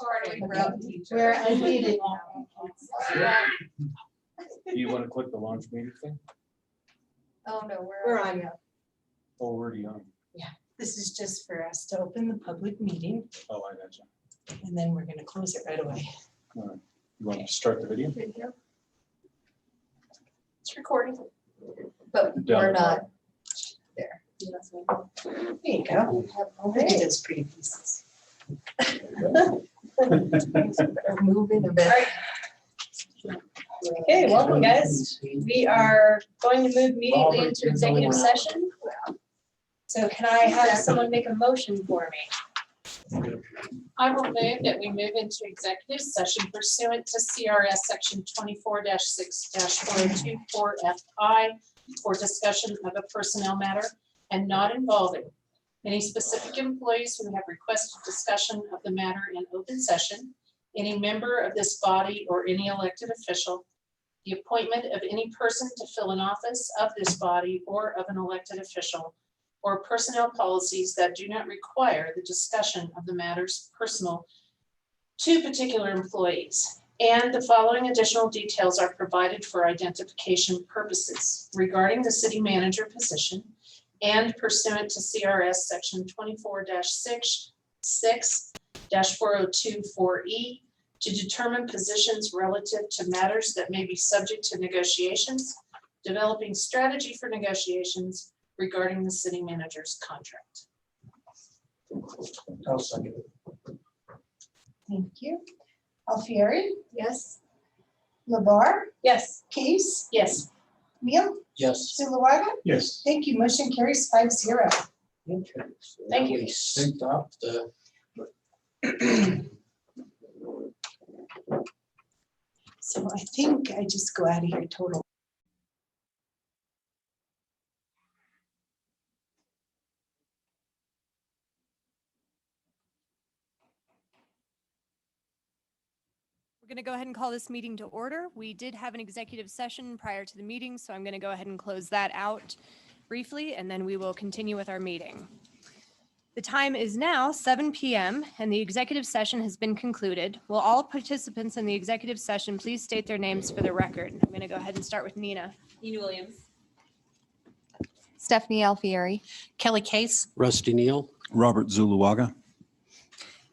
recording. We're unmuted now. Do you want to click the launch meeting thing? Oh, no, We're on now. Oh, already on. This is just for us to open the public meeting, Oh, I got you. and then we're gonna close it right away. All right. You want to start the video? Video. It's recording, but Down we're the not there. There you go. Look at those pretty pieces. Better move in a bit. Okay, welcome guys. We are going to move immediately into executive session. So can I have someone make a motion for me? I will move that we move into executive session pursuant to CRS section 24-6-4024FI for discussion of a personnel matter and not involving any specific employees who have requested discussion of the matter in open session, any member of this body or any elected official, the appointment of any person to fill an office of this body or of an elected official, or personnel policies that do not require the discussion of the matters personal to particular employees. And the following additional details are provided for identification purposes regarding the city manager position and pursuant to CRS section 24-6-4024E to determine positions relative to matters that may be subject to negotiations, developing strategy for negotiations regarding the city manager's contract. I'll second it. Thank you. Alfieri, Yes. Labar, Yes. Case, Yes. Neal, Yes. Zuluaga. Yes. Thank you. Motion carries 5-0. Thank you. Synced up the. So I think I just go out of here total. We're going to go ahead and call this meeting to order. We did have an executive session prior to the meeting, so I'm going to go ahead and close that out briefly, and then we will continue with our meeting. The time is now 7 p.m. and the executive session has been concluded. Will all participants in the executive session please state their names for the record? I'm going to go ahead and start with Nina. Nina Williams. Stephanie Alfieri. Kelly Case. Rusty Neal. Robert Zuluaga.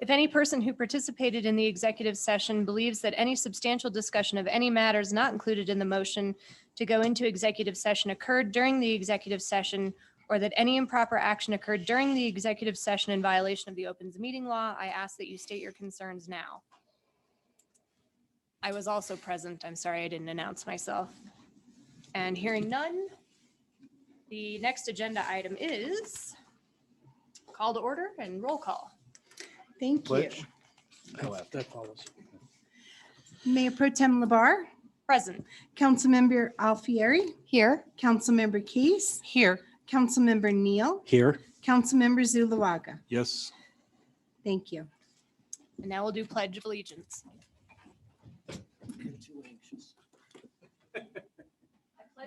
If any person who participated in the executive session believes that any substantial discussion of any matters not included in the motion to go into executive session occurred during the executive session, or that any improper action occurred during the executive session in violation of the Opens Meeting Law, I ask that you state your concerns now. I was also present. I'm sorry I didn't announce myself. And hearing none, the next agenda item is call to order and roll call. Thank you. Pledge. Oh, that follows. Mayor Pro Tem Labar, Present. Councilmember Alfieri, Here. Councilmember Case, Here. Councilmember Neal, Here. Councilmember Zuluaga. Yes. Thank you. And now we'll do Pledge of Allegiance. Pledge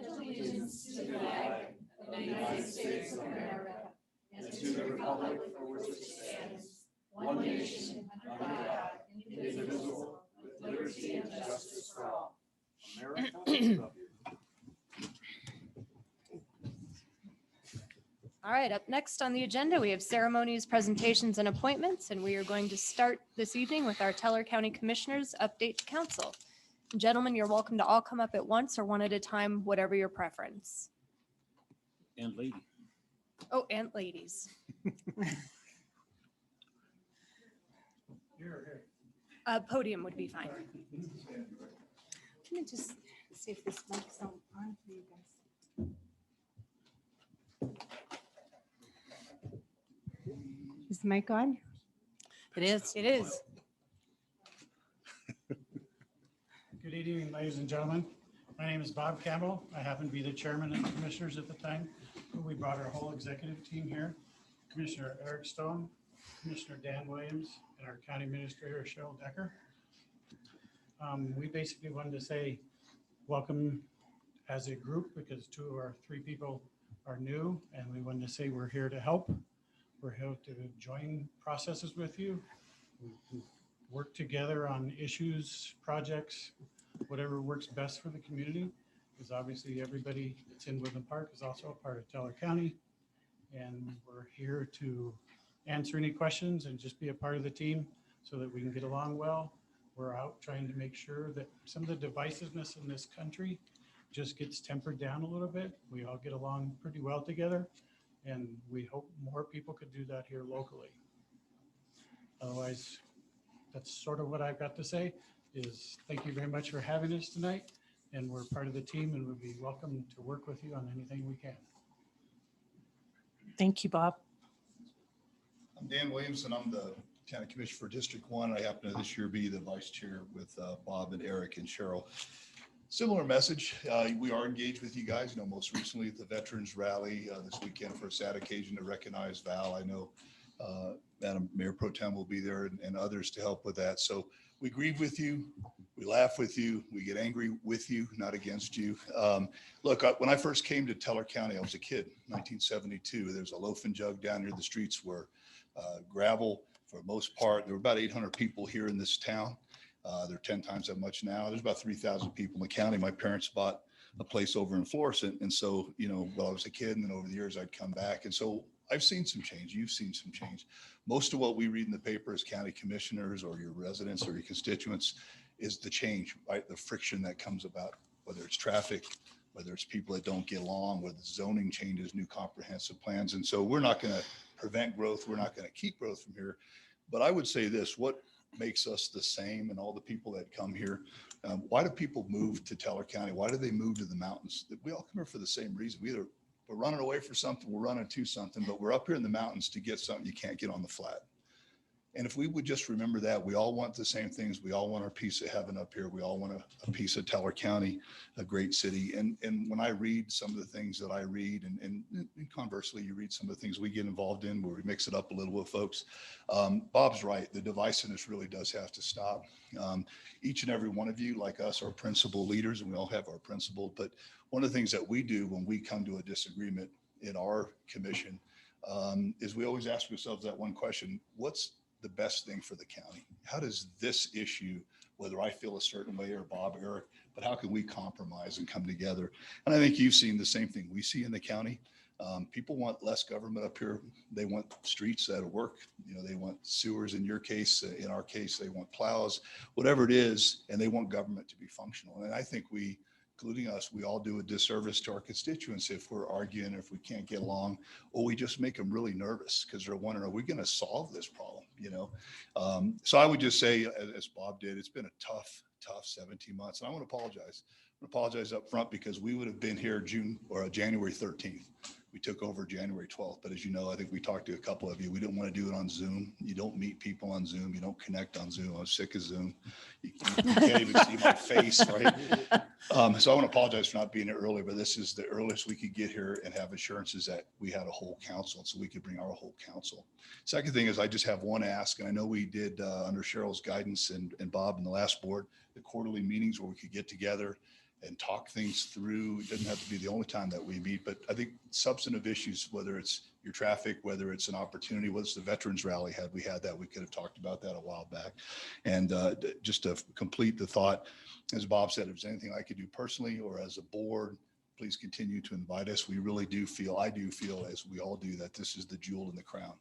allegiance to the flag of the United States of America and to the republic for which it stands, one nation, under God, indivisible, with liberty and justice for all. All right, up next on the agenda, we have ceremonies, presentations, and appointments, and we are going to start this evening with our Teller County Commissioners update to council. Gentlemen, you're welcome to all come up at once or one at a time, whatever your preference. And lady. Oh, and ladies. Podium would be fine. Let me just see if this mic's on for you guys. Is the mic on? It is. It is. Good evening, ladies and gentlemen. My name is Bob Campbell. I happen to be the chairman of the commissioners at the time. We brought our whole executive team here. Commissioner Eric Stone, Commissioner Dan Williams, and our county administrator, Cheryl Decker. We basically wanted to say welcome as a group because 2 of our 3 people are new, and we wanted to say we're here to help. We're here to join processes with you. We work together on issues, projects, whatever works best for the community. Because obviously everybody that's in Woodland Park is also a part of Teller County. And we're here to answer any questions and just be a part of the team so that we can get along well. We're out trying to make sure that some of the divisiveness in this country just gets tempered down a little bit. We all get along pretty well together, and we hope more people could do that here locally. Otherwise, that's sort of what I've got to say is thank you very much for having us tonight, and we're part of the team and we'll be welcome to work with you on anything we can. Thank you, Bob. I'm Dan Williamson. I'm the County Commissioner for District 1. I happen to this year be the vice chair with Bob and Eric and Cheryl. Similar message. We are engaged with you guys. You know, most recently at the Veterans Rally this weekend for a sad occasion to recognize Val. I know Madam Mayor Pro Tem will be there and others to help with that. So we grieve with you. We laugh with you. We get angry with you, not against you. Look, when I first came to Teller County, I was a kid, 1972. There's a loafing jug down here. The streets were gravel for the most part. There were about 800 people here in this town. There are 10 times that much now. There's about 3,000 people in the county. My parents bought a place over in Florissant. And so, you know, while I was a kid and then over the years, I'd come back. And so I've seen some change. You've seen some change. Most of what we read in the paper as county commissioners or your residents or your constituents is the change, right? The friction that comes about, whether it's traffic, whether it's people that don't get along, whether it's zoning changes, new comprehensive plans. And so we're not going to prevent growth. We're not going to keep growth from here. But I would say this, what makes us the same and all the people that come here, why do people move to Teller County? Why do they move to the mountains? We all come here for the same reason. We're running away for something, we're running to something, but we're up here in the mountains to get something you can't get on the flat. And if we would just remember that, we all want the same things. We all want our piece of heaven up here. We all want a piece of Teller County, a great city. And when I read some of the things that I read, and conversely, you read some of the things we get involved in where we mix it up a little with folks, Bob's right. The divisiveness really does have to stop. Each and every one of you, like us, are principal leaders, and we all have our principle. But one of the things that we do when we come to a disagreement in our commission is we always ask ourselves that one question: what's the best thing for the county? How does this issue, whether I feel a certain way or Bob, Eric, but how can we compromise and come together? And I think you've seen the same thing we see in the county. People want less government up here. They want streets that'll work. You know, they want sewers in your case. In our case, they want plows, whatever it is, and they want government to be functional. And I think we, including us, we all do a disservice to our constituents if we're arguing, if we can't get along, or we just make them really nervous because they're wondering, are we going to solve this problem? You know, so I would just say, as Bob did, it's been a tough 17 months, and I want to apologize. I apologize up front because we would have been here January 13th. We took over January 12th, but as you know, I think we talked to a couple of you. We didn't want to do it on Zoom. You don't meet people on Zoom. You don't connect on Zoom. I was sick of Zoom. You can't even see my face, right? So I want to apologize for not being here earlier, but this is the earliest we could get here and have assurances that we had a whole council, so we could bring our whole council. Second thing is I just have one ask, and I know we did under Cheryl's guidance and Bob in the last board, the quarterly meetings where we could get together and talk things through. It doesn't have to be the only time that we meet, but I think substantive issues, whether it's your traffic, whether it's an opportunity, whether it's the Veterans Rally, we had that, we could have talked about that a while back. And just to complete the thought, as Bob said, if there's anything I could do personally or as a board, please continue to invite us. We really do feel, I do feel, as we all do, that this is the jewel in the crown.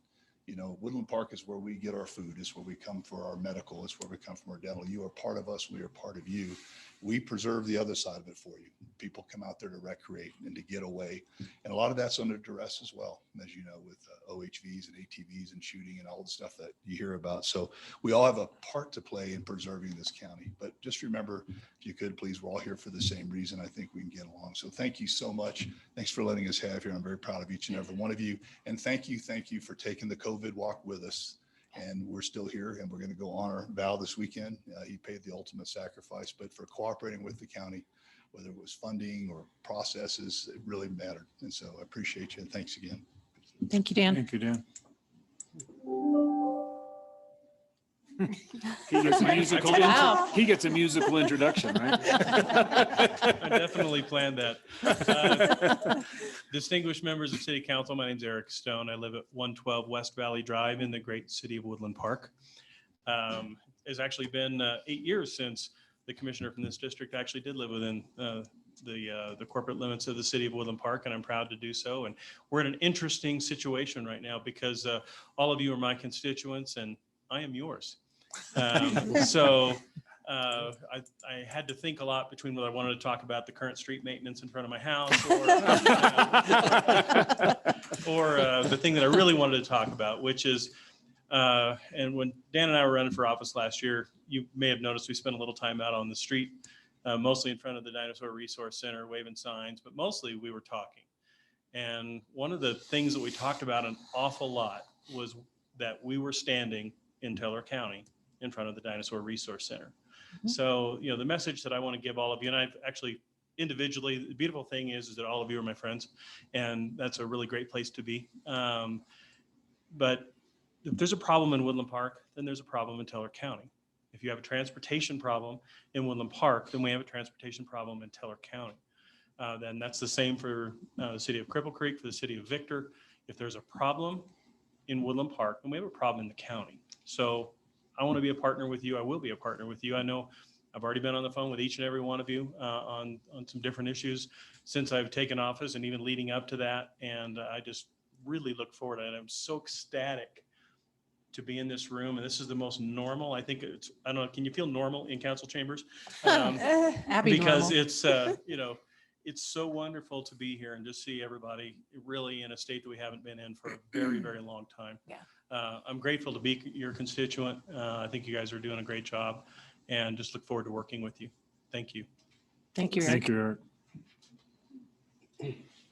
You know, Woodland Park is where we get our food. It's where we come for our medical. It's where we come from our dental. You are part of us. We are part of you. We preserve the other side of it for you. People come out there to recreate and to get away. And a lot of that's under duress as well, as you know, with OHVs and ATVs and shooting and all the stuff that you hear about. So we all have a part to play in preserving this county. But just remember, if you could, please, we're all here for the same reason. I think we can get along. So thank you so much. Thanks for letting us have here. I'm very proud of each and every one of you. And thank you for taking the COVID walk with us. And we're still here, and we're going to go honor Val this weekend. He paid the ultimate sacrifice, but for cooperating with the county, whether it was funding or processes, it really mattered. And so I appreciate you, and thanks again. Thank you, Dan. Thank you, Dan. Wow. He gets a musical introduction, right? I definitely planned that. Distinguished members of City Council, my name is Eric Stone. I live at 112 West Valley Drive in the great city of Woodland Park. it's actually been 8 years since the commissioner from this district actually did live within the corporate limits of the city of Woodland Park, and I'm proud to do so. And we're in an interesting situation right now because all of you are my constituents and I am yours. So I had to think a lot between whether I wanted to talk about the current street maintenance in front of my house or the thing that I really wanted to talk about, which is, and when Dan and I were running for office last year, you may have noticed we spent a little time out on the street, mostly in front of the Dinosaur Resource Center, waving signs, but mostly we were talking. And one of the things that we talked about an awful lot was that we were standing in Teller County in front of the Dinosaur Resource Center. So, you know, the message that I want to give all of you, and I've actually individually, the beautiful thing is that all of you are my friends, and that's a really great place to be. But if there's a problem in Woodland Park, then there's a problem in Teller County. If you have a transportation problem in Woodland Park, then we have a transportation problem in Teller County. Then that's the same for the city of Cripple Creek, for the city of Victor. If there's a problem in Woodland Park, then we have a problem in the county. So I want to be a partner with you. I will be a partner with you. I know I've already been on the phone with each and every one of you on some different issues since I've taken office and even leading up to that. And I just really look forward to it. I'm so ecstatic to be in this room. And this is the most normal, I think it's, I don't know, can you feel normal in council chambers? Because it's, you know, it's so wonderful to be here and just see everybody really in a state that we haven't been in for a very, very long time. Yeah. I'm grateful to be your constituent. I think you guys are doing a great job and just look forward to working with you. Thank you. Thank you, Eric. Thank you, Eric.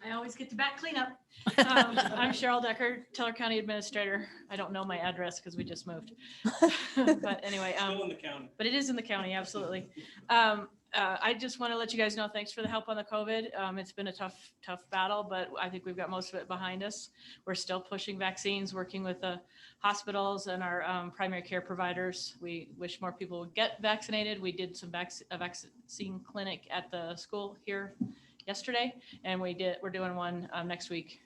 I always get to back cleanup. I'm Cheryl Decker, Teller County Administrator. I don't know my address because we just moved. But anyway, Still in the county. but it is in the county, absolutely. I just want to let you guys know, thanks for the help on the COVID. It's been a tough battle, but I think we've got most of it behind us. We're still pushing vaccines, working with the hospitals and our primary care providers. We wish more people would get vaccinated. We did a vaccine clinic at the school here yesterday, and we're doing one next week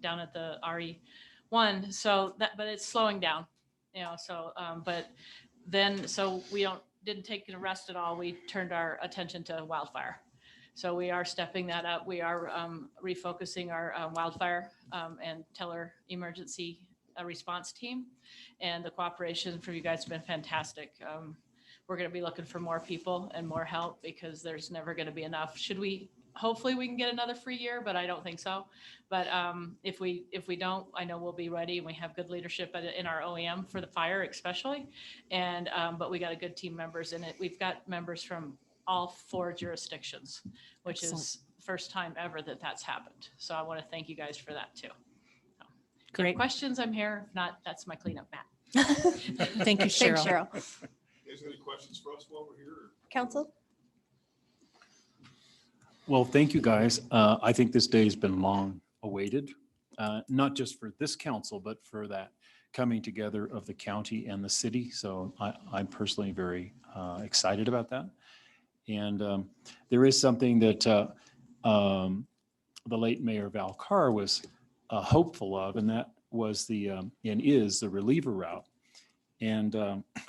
down at the RE1. So but it's slowing down, you know. So so we didn't take a rest at all. We turned our attention to wildfire. So we are stepping that up. We are refocusing our wildfire and Teller emergency response team, and the cooperation from you guys has been fantastic. We're going to be looking for more people and more help because there's never going to be enough. Hopefully we can get another free year, but I don't think so. But if we don't, I know we'll be ready, and we have good leadership in our OEM for the fire especially. And but we got a good team members in it. We've got members from all 4 jurisdictions, which is the first time ever that's happened. So I want to thank you guys for that too. So, Great. questions, I'm here. If not, that's my cleanup mat. Thank you, Thanks, Cheryl. Cheryl. You guys got any questions for us while we're here? Council? Well, thank you, guys. I think this day has been long awaited, not just for this council, but for that coming together of the county and the city. So I'm personally very excited about that. And there is something that the late Mayor Val Carr was hopeful of, and that was and is the reliever route. And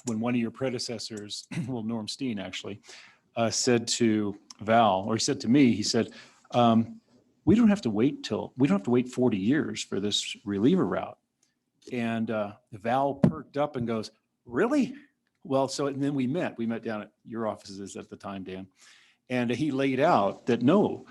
when one of your predecessors, well, Norm Steen actually, said to Val, or he said to me, he said, we don't have to wait 40 years for this reliever route. And Val perked up and goes, really? Well, and then we met down at your offices at the time, Dan. And he laid out that no,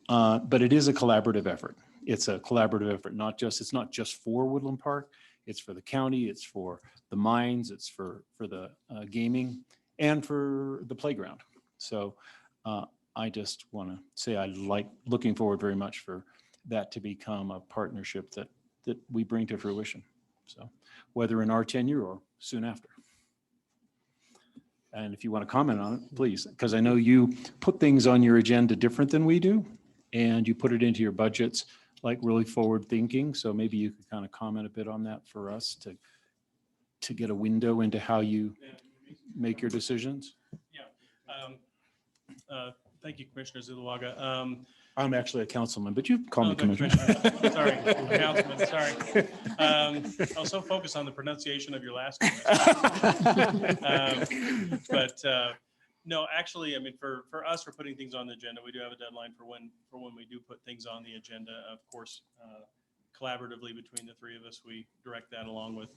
but it is a collaborative effort. It's a collaborative effort, it's not just for Woodland Park, it's for the county, it's for the mines, it's for the gaming, and for the playground. So I just want to say looking forward very much for that to become a partnership that we bring to fruition. So whether in our tenure or soon after. And if you want to comment on it, please, because I know you put things on your agenda different than we do, and you put it into your budgets like really forward thinking. So maybe you could kind of comment a bit on that for us to get a window into how you make your decisions. Yeah. Thank you, Commissioner Zuluaga. I'm actually a councilman, but you call Oh, me the commissioner. Sorry, Councilman, sorry. I was so focused on the pronunciation of your last name. No, actually, I mean, for us, for putting things on the agenda, we do have a deadline for when we do put things on the agenda. Of course, collaboratively between the three of us, we direct that along with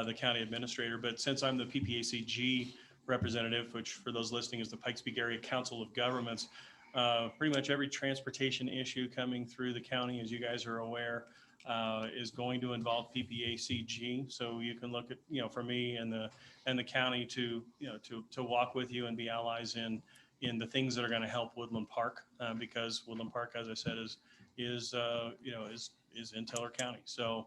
the county administrator. But since I'm the PPACG representative, which for those listening is the Pikes Peak Area Council of Governments, pretty much every transportation issue coming through the county, as you guys are aware, is going to involve PPACG. So you can look at, for me and the county to walk with you and be allies in the things that are going to help Woodland Park, because Woodland Park, as I said, is in Teller County. So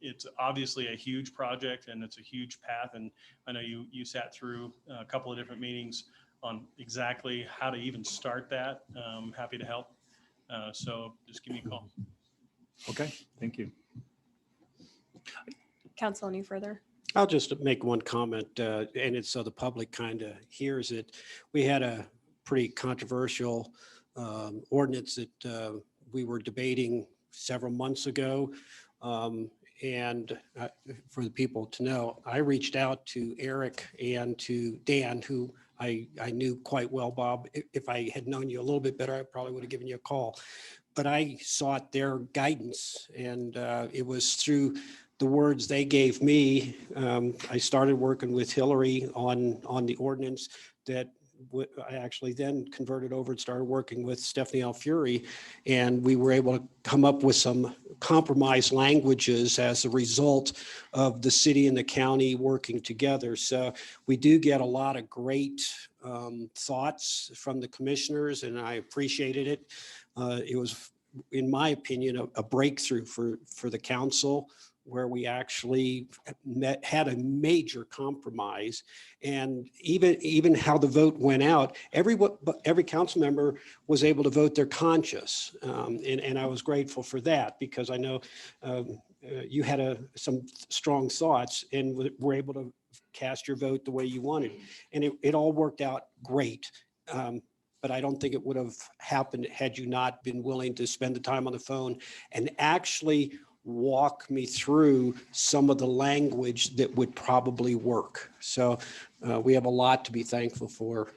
it's obviously a huge project and it's a huge path. And I know you sat through a couple of different meetings on exactly how to even start that. Happy to help. So just give me a call. Okay, thank you. Council, any further? I'll just make one comment, and it's so the public kind of hears it. We had a pretty controversial ordinance that we were debating several months ago. And for the people to know, I reached out to Eric and to Dan, who I knew quite well, Bob. If I had known you a little bit better, I probably would have given you a call. But I sought their guidance, and it was through the words they gave me. I started working with Hillary on the ordinance that I actually then converted over and started working with Stephanie Alfieri, and we were able to come up with some compromise languages as a result of the city and the county working together. So we do get a lot of great thoughts from the commissioners, and I appreciated it. It was, in my opinion, a breakthrough for the council, where we actually had a major compromise. And even how the vote went out, every council member was able to vote their conscience. And I was grateful for that, because I know you had some strong thoughts and were able to cast your vote the way you wanted. And it all worked out great. But I don't think it would have happened had you not been willing to spend the time on the phone and actually walk me through some of the language that would probably work. So we have a lot to be thankful for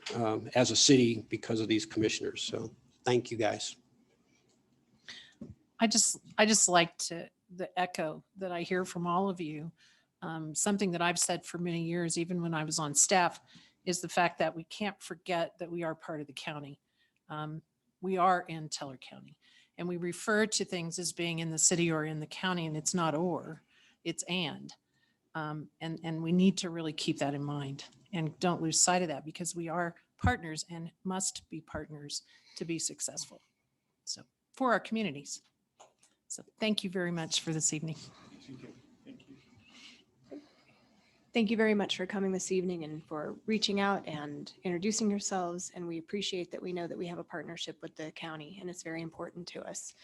as a city because of these commissioners. So thank you, guys. I just like the echo that I hear from all of you. Something that I've said for many years, even when I was on staff, is the fact that we can't forget that we are part of the county. We are in Teller County, and we refer to things as being in the city or in the county, and it's not or, it's and. And we need to really keep that in mind and don't lose sight of that, because we are partners and must be partners to be successful. So for our communities. So thank you very much for this evening. Thank you very much for coming this evening and for reaching out and introducing yourselves. And we appreciate that we know that we have a partnership with the county, and it's very important to us.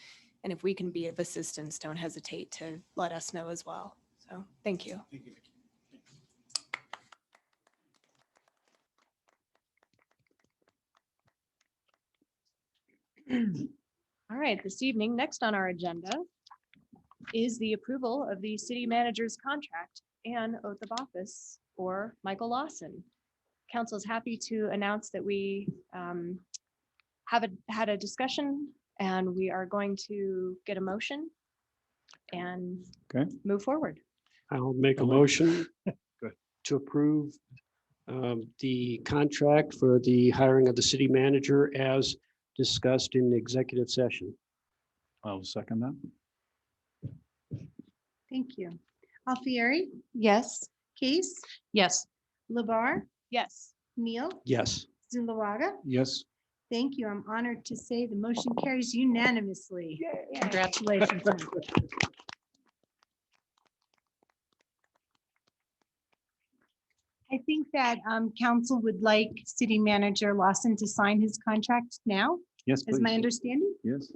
And if we can be of assistance, don't hesitate to let us know as well. So thank you. Thank you. All right, this evening, next on our agenda is the approval of the city manager's contract and oath of office for Michael Lawson. Council is happy to announce that we had a discussion, and we are going to get a motion and move forward. I'll make a motion to approve the contract for the hiring of the city manager as discussed in the executive session. I'll second that. Thank you. Alfieri, Yes. Case, Yes. Labar, Yes. Neal, Yes. Zuluaga. Yes. Thank you. I'm honored to say the motion carries unanimously. Congratulations. I think that council would like city manager Lawson to sign his contract now, Yes, is my please. understanding. Yes.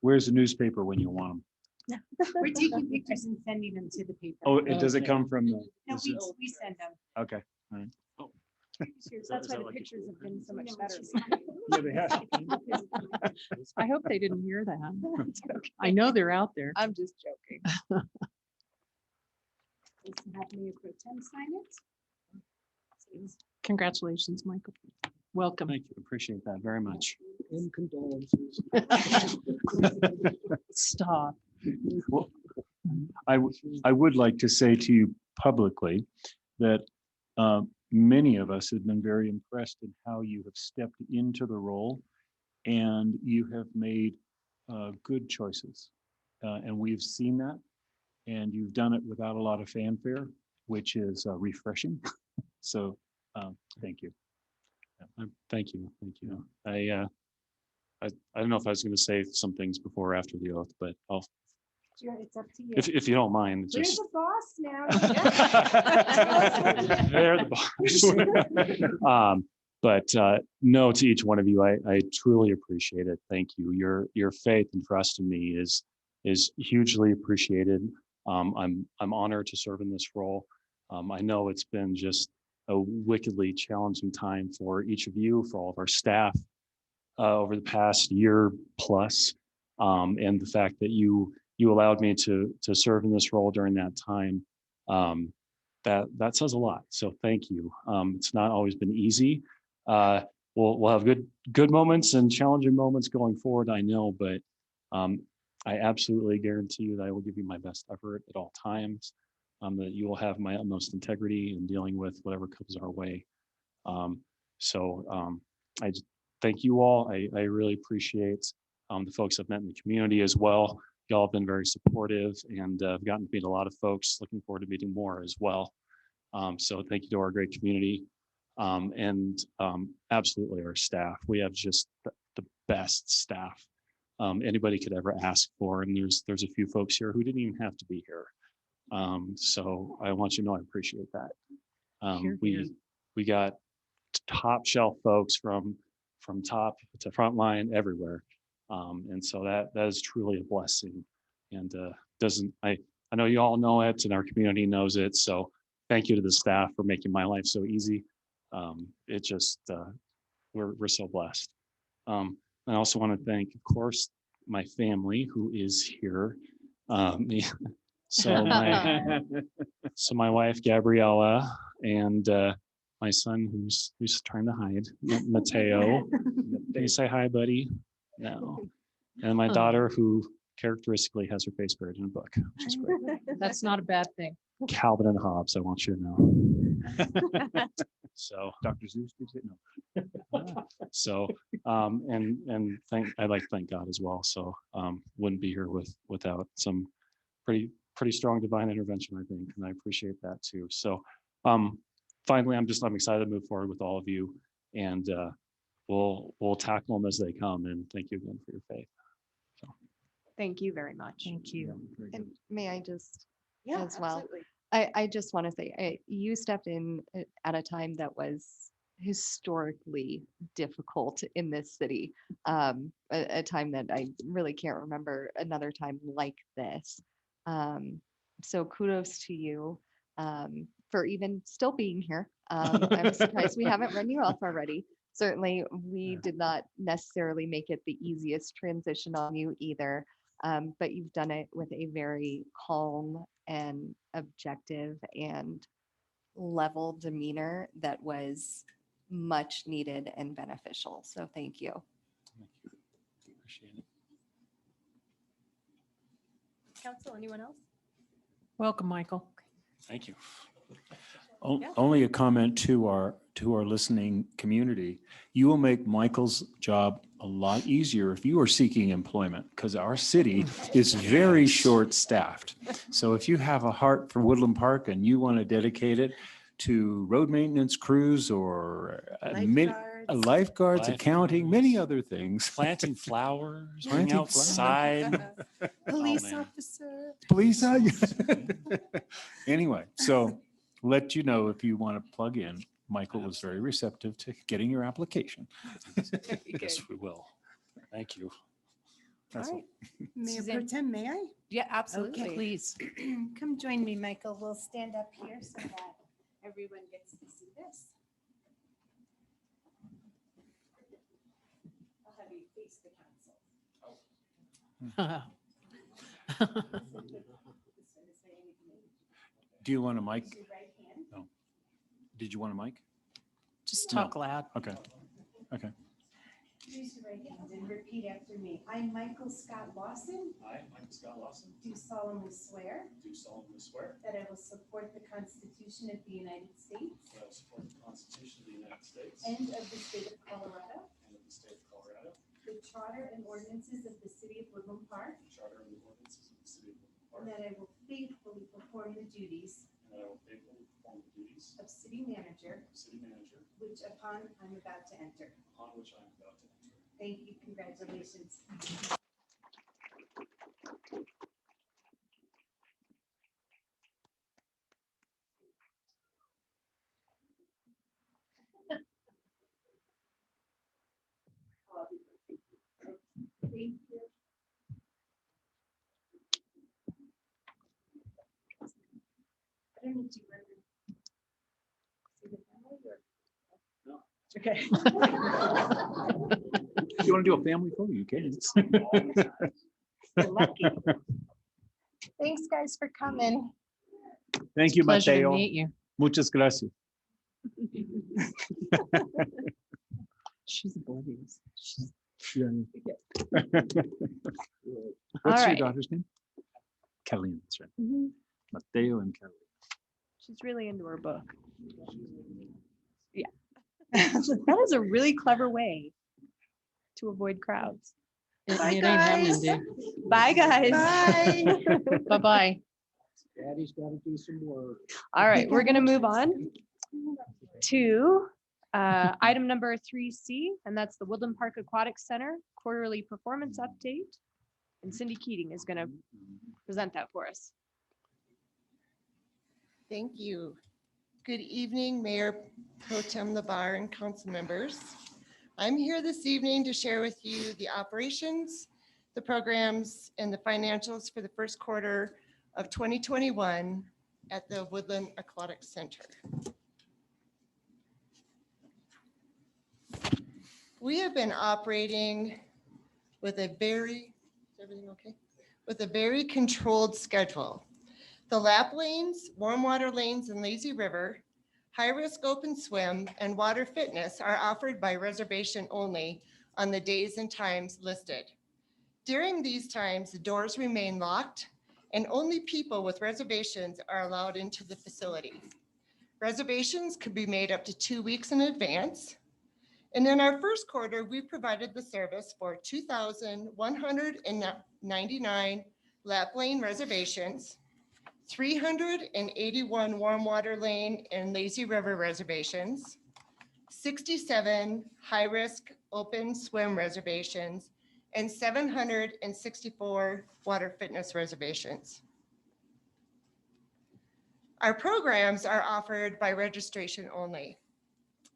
Where's the newspaper when you want them? We're taking pictures and sending them to the paper. Oh, does it come from? No, we send them. Okay. That's why the pictures have been so much better. Yeah, they have. I hope they didn't hear that. I know they're out there. I'm just joking. Have Mayor Pro Tem sign it. Congratulations, Michael. Welcome. Thank you. Appreciate that very much. And condolences. Stop. Well, I would like to say to you publicly that many of us have been very impressed in how you have stepped into the role and you have made good choices. And we've seen that, and you've done it without a lot of fanfare, which is refreshing. So thank you. Thank you. Thank you. I don't know if I was going to say some things before or after the oath, but I'll, It's up to you. if you don't mind. It's You're just the boss now. they're the boss. But no, to each one of you, I truly appreciate it. Thank you. Your faith and trust in me is hugely appreciated. I'm honored to serve in this role. I know it's been just a wickedly challenging time for each of you, for all of our staff over the past year plus, and the fact that you allowed me to serve in this role during that time, that says a lot. So thank you. It's not always been easy. We'll have good moments and challenging moments going forward, I know, but I absolutely guarantee you that I will give you my best effort at all times, that you will have my utmost integrity in dealing with whatever comes our way. I just thank you all. I really appreciate the folks I've met in the community as well. Y'all have been very supportive, and I've gotten to meet a lot of folks. Looking forward to meeting more as well. So thank you to our great community, and absolutely our staff. We have just the best staff anybody could ever ask for, and there's a few folks here who didn't even have to be here. So I want you to know I appreciate that. We got top shelf folks from top to front line everywhere. And so that is truly a blessing, and I know you all know it and our community knows it. So thank you to the staff for making my life so easy. It just, we're so blessed. I also want to thank, of course, my family who is here. So my wife, Gabriella, and my son who's trying to hide, Mateo. Can you say hi, buddy? No. And my daughter, who characteristically has her face buried in a book, which is great. That's not a bad thing. Calvin and Hobbes, I want you to know. So Dr. Zeus, did you say no? So I'd like to thank God as well. So wouldn't be here without some pretty strong divine intervention, I think, and I appreciate that too. So finally, I'm excited to move forward with all of you, and we'll tackle them as they come. And thank you again for your faith. So Thank you very much. Thank you. And may I just, Yeah, as well. absolutely. I just want to say, you stepped in at a time that was historically difficult in this city. A time that I really can't remember another time like this. So kudos to you for even still being here. I'm surprised we haven't run you off already. Certainly, we did not necessarily make it the easiest transition on you either. But you've done it with a very calm and objective and level demeanor that was much needed and beneficial. So thank you. appreciate it. Council, anyone else? Welcome, Michael. Thank you. Only a comment to our listening community. You will make Michael's job a lot easier if you are seeking employment, because our city is very short-staffed. So if you have a heart for Woodland Park and you want to dedicate it to road maintenance crews or lifeguards, accounting, many other things. Planting flowers, Planting being outside. Police man. officer. Police. Anyway, so let you know if you want to plug in. Michael was very receptive to getting your application. Yes, we will. Thank you. That's All all. right. Mayor Pro Suzanne? Tem, may I? Yeah, absolutely. Please. Come join me, Michael. We'll stand up here so that everyone gets to see this. I'll have you face the council. Do you want a mic? Raise your right hand. Did you want a mic? Just No. talk loud. Okay. Okay. Raise your right hand and repeat after me. I, Michael Scott Lawson, I, Mike Scott Lawson, do solemnly swear do solemnly swear that I will support the Constitution of the United States that I will support the Constitution of the United States and of the state of Colorado, and of the state of Colorado, the charter and ordinances of the city of Woodland Park, the charter and the ordinances of the city of Woodland and Park, that I will faithfully perform the duties and that I will faithfully perform the duties of city manager, of city manager which upon I'm about to enter. upon which I am about to enter. Thank you. Congratulations. Thank you. I don't need to remember. See the family or- Okay. You want to do a family photo? You can. You're lucky. Thanks, guys, for coming. Thank you, Pleasure to Mateo. meet you. Muchas gracias. She's oblivious. Yeah. All What's your right. daughter's name? Kelly. That's right. Mhm. Mateo and Kelly. She's really into her book. Yeah. That is a really clever way to avoid crowds. Bye, guys. Bye, guys. Bye. Bye-bye. Daddy's got to do some work. All right, we're going to move on to item number 3C, and that's the Woodland Park Aquatic Center quarterly performance update. And Cindy Keating is going to present that for us. Thank you. Good evening, Mayor Pro Tem LeBar and council members. I'm here this evening to share with you the operations, the programs, and the financials for the first quarter of 2021 at the Woodland Aquatic Center. We have been operating with a very, is everything okay? With a very controlled schedule. The lap lanes, warm water lanes, and lazy river, high-risk open swim, and water fitness are offered by reservation only on the days and times listed. During these times, the doors remain locked and only people with reservations are allowed into the facility. Reservations could be made up to 2 weeks in advance. And in our first quarter, we provided the service for 2,199 lap lane reservations, 381 warm water lane and lazy river reservations, 67 high-risk open swim reservations, and 764 water fitness reservations. Our programs are offered by registration only.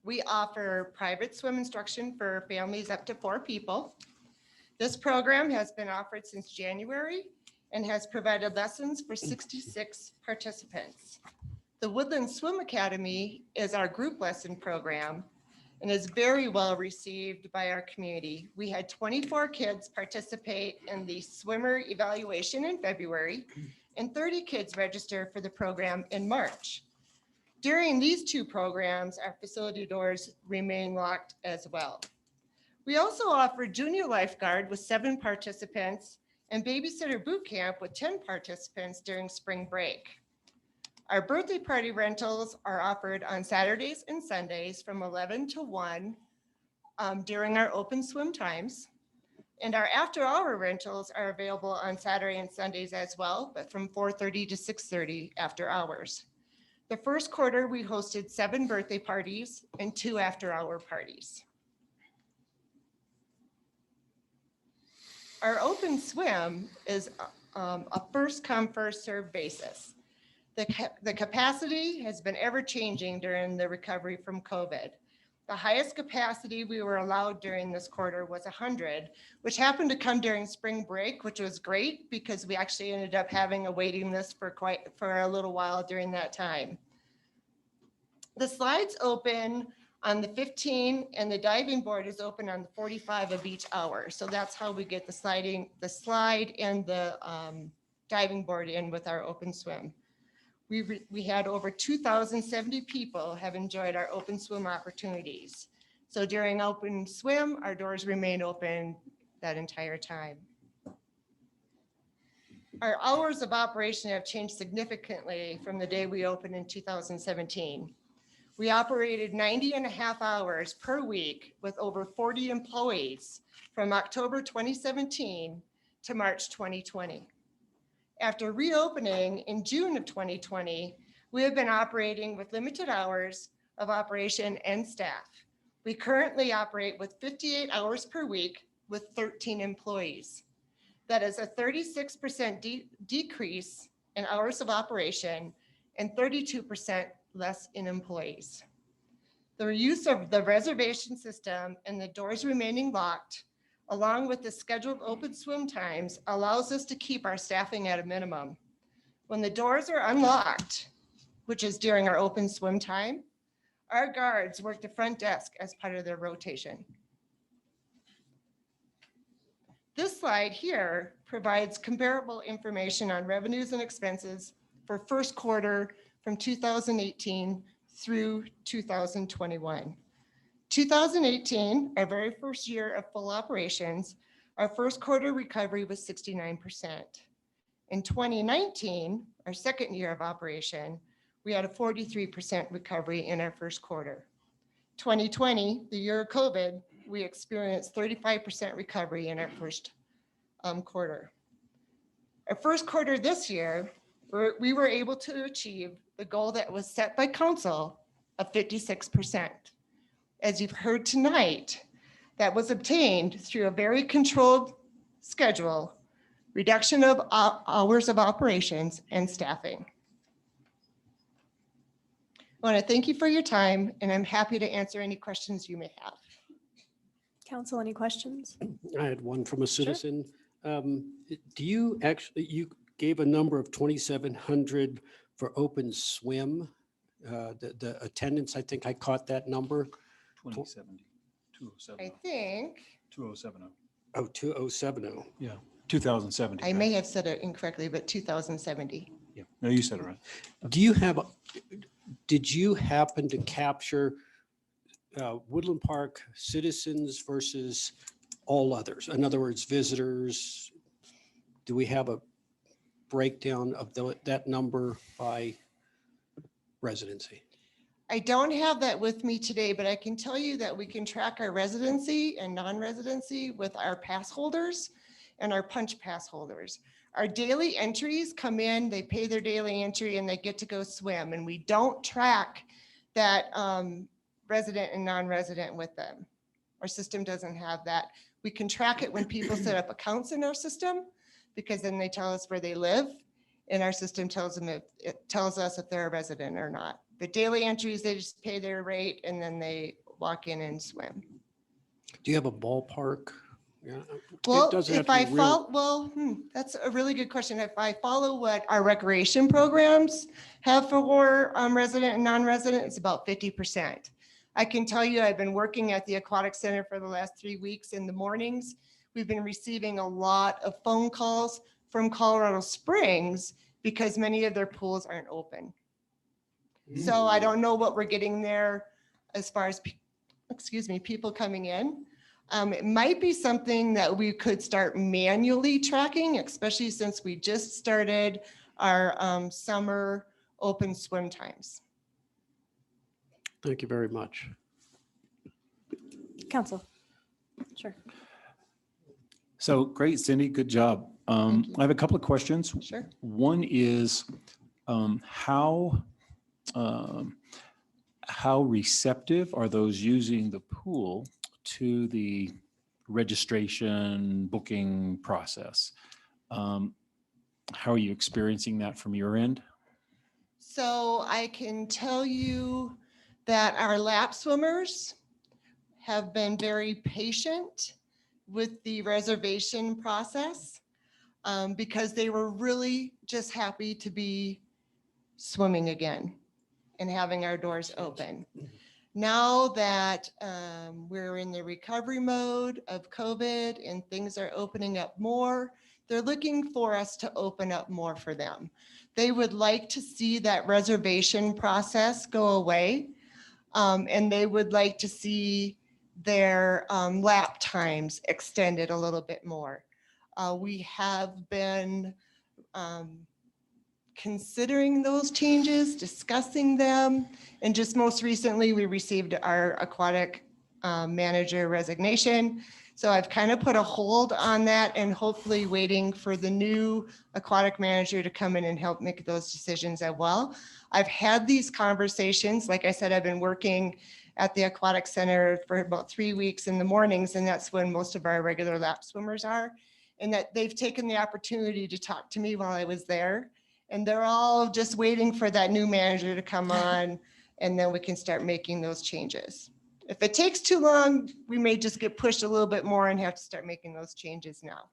We offer private swim instruction for families up to 4 people. This program has been offered since January and has provided lessons for 66 participants. The Woodland Swim Academy is our group lesson program and is very well received by our community. We had 24 kids participate in the swimmer evaluation in February and 30 kids register for the program in March. During these 2 programs, our facility doors remain locked as well. We also offer junior lifeguard with 7 participants and babysitter boot camp with 10 participants during spring break. Our birthday party rentals are offered on Saturdays and Sundays from 11 to 1 during our open swim times. And our after-hour rentals are available on Saturday and Sundays as well, but from 4:30 to 6:30 after hours. The first quarter, we hosted 7 birthday parties and 2 after-hour parties. Our open swim is a first come, first served basis. The capacity has been ever changing during the recovery from COVID. The highest capacity we were allowed during this quarter was 100, which happened to come during spring break, which was great because we actually ended up having a waiting list for a little while during that time. The slides open on the 15 and the diving board is open on the 45 of each hour. So that's how we get the slide and the diving board in with our open swim. We had over 2,070 people have enjoyed our open swim opportunities. So during open swim, our doors remain open that entire time. Our hours of operation have changed significantly from the day we opened in 2017. We operated 90.5 hours per week with over 40 employees from October 2017 to March 2020. After reopening in June of 2020, we have been operating with limited hours of operation and staff. We currently operate with 58 hours per week with 13 employees. That is a 36% decrease in hours of operation and 32% less in employees. The use of the reservation system and the doors remaining locked, along with the scheduled open swim times, allows us to keep our staffing at a minimum. When the doors are unlocked, which is during our open swim time, our guards work the front desk as part of their rotation. This slide here provides comparable information on revenues and expenses for first quarter from 2018 through 2021. 2018, our very first year of full operations, our first quarter recovery was 69%. In 2019, our second year of operation, we had a 43% recovery in our first quarter. 2020, the year of COVID, we experienced 35% recovery in our first quarter. Our first quarter this year, we were able to achieve the goal that was set by council of 56%. As you've heard tonight, that was obtained through a very controlled schedule, reduction of hours of operations, and staffing. I want to thank you for your time, and I'm happy to answer any questions you may have. Council, any questions? I had one from a citizen. Do you actually, you gave a number of 2,700 for open swim. The attendance, I think I caught that number. 2070, 2070. I think 2070. Oh, 2070. Yeah, 2070. I may have said it incorrectly, but 2070. Yeah, no, you said it right. Do you have, did you happen to capture Woodland Park citizens versus all others? In other words, visitors? Do we have a breakdown of that number by residency? I don't have that with me today, but I can tell you that we can track our residency and non-residency with our pass holders and our punch pass holders. Our daily entries come in, they pay their daily entry, and they get to go swim. And we don't track that resident and non-resident with them. Our system doesn't have that. We can track it when people set up accounts in our system, because then they tell us where they live, and our system tells them if it tells us if they're a resident or not. The daily entries, they just pay their rate and then they walk in and swim. Do you have a ballpark? Yeah. Well, if I follow, that's a really good question. If I follow what our recreation programs have for resident and non-resident, it's about 50%. I can tell you, I've been working at the Aquatic Center for the last 3 weeks in the mornings. We've been receiving a lot of phone calls from Colorado Springs because many of their pools aren't open. So I don't know what we're getting there as far as, people coming in. It might be something that we could start manually tracking, especially since we just started our summer open swim times. Thank you very much. Council. Sure. So great, Cindy, good job. I have a couple of questions. Sure. One is how receptive are those using the pool to the registration booking process? How are you experiencing that from your end? So I can tell you that our lap swimmers have been very patient with the reservation process because they were really just happy to be swimming again and having our doors open. Now that we're in the recovery mode of COVID and things are opening up more, they're looking for us to open up more for them. They would like to see that reservation process go away. And they would like to see their lap times extended a little bit more. We have been considering those changes, discussing them, and just most recently, we received our aquatic manager resignation. So I've kind of put a hold on that and hopefully waiting for the new aquatic manager to come in and help make those decisions as well. I've had these conversations. Like I said, I've been working at the aquatic center for about 3 weeks in the mornings, and that's when most of our regular lap swimmers are. And that they've taken the opportunity to talk to me while I was there. And they're all just waiting for that new manager to come on, and then we can start making those changes. If it takes too long, we may just get pushed a little bit more and have to start making those changes now.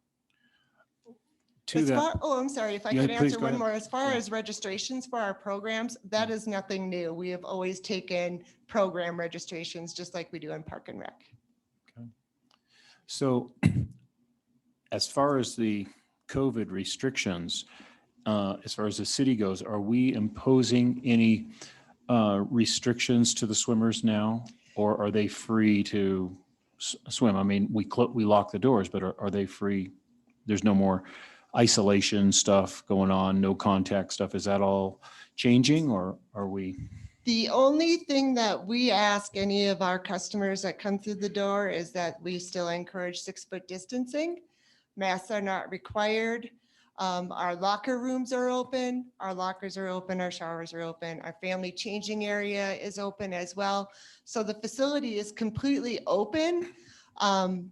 Oh, I'm sorry, if I could answer one more. As far as registrations for our programs, that is nothing new. We have always taken program registrations just like we do in Park and Rec. Okay. So as far as the COVID restrictions, as far as the city goes, are we imposing any restrictions to the swimmers now? Or are they free to swim? I mean, we lock the doors, but are they free? There's no more isolation stuff going on, no contact stuff. Is that all changing, or are we? The only thing that we ask any of our customers that come through the door is that we still encourage 6-foot distancing. Masks are not required. Our locker rooms are open. Our lockers are open. Our showers are open. Our family changing area is open as well. So the facility is completely open and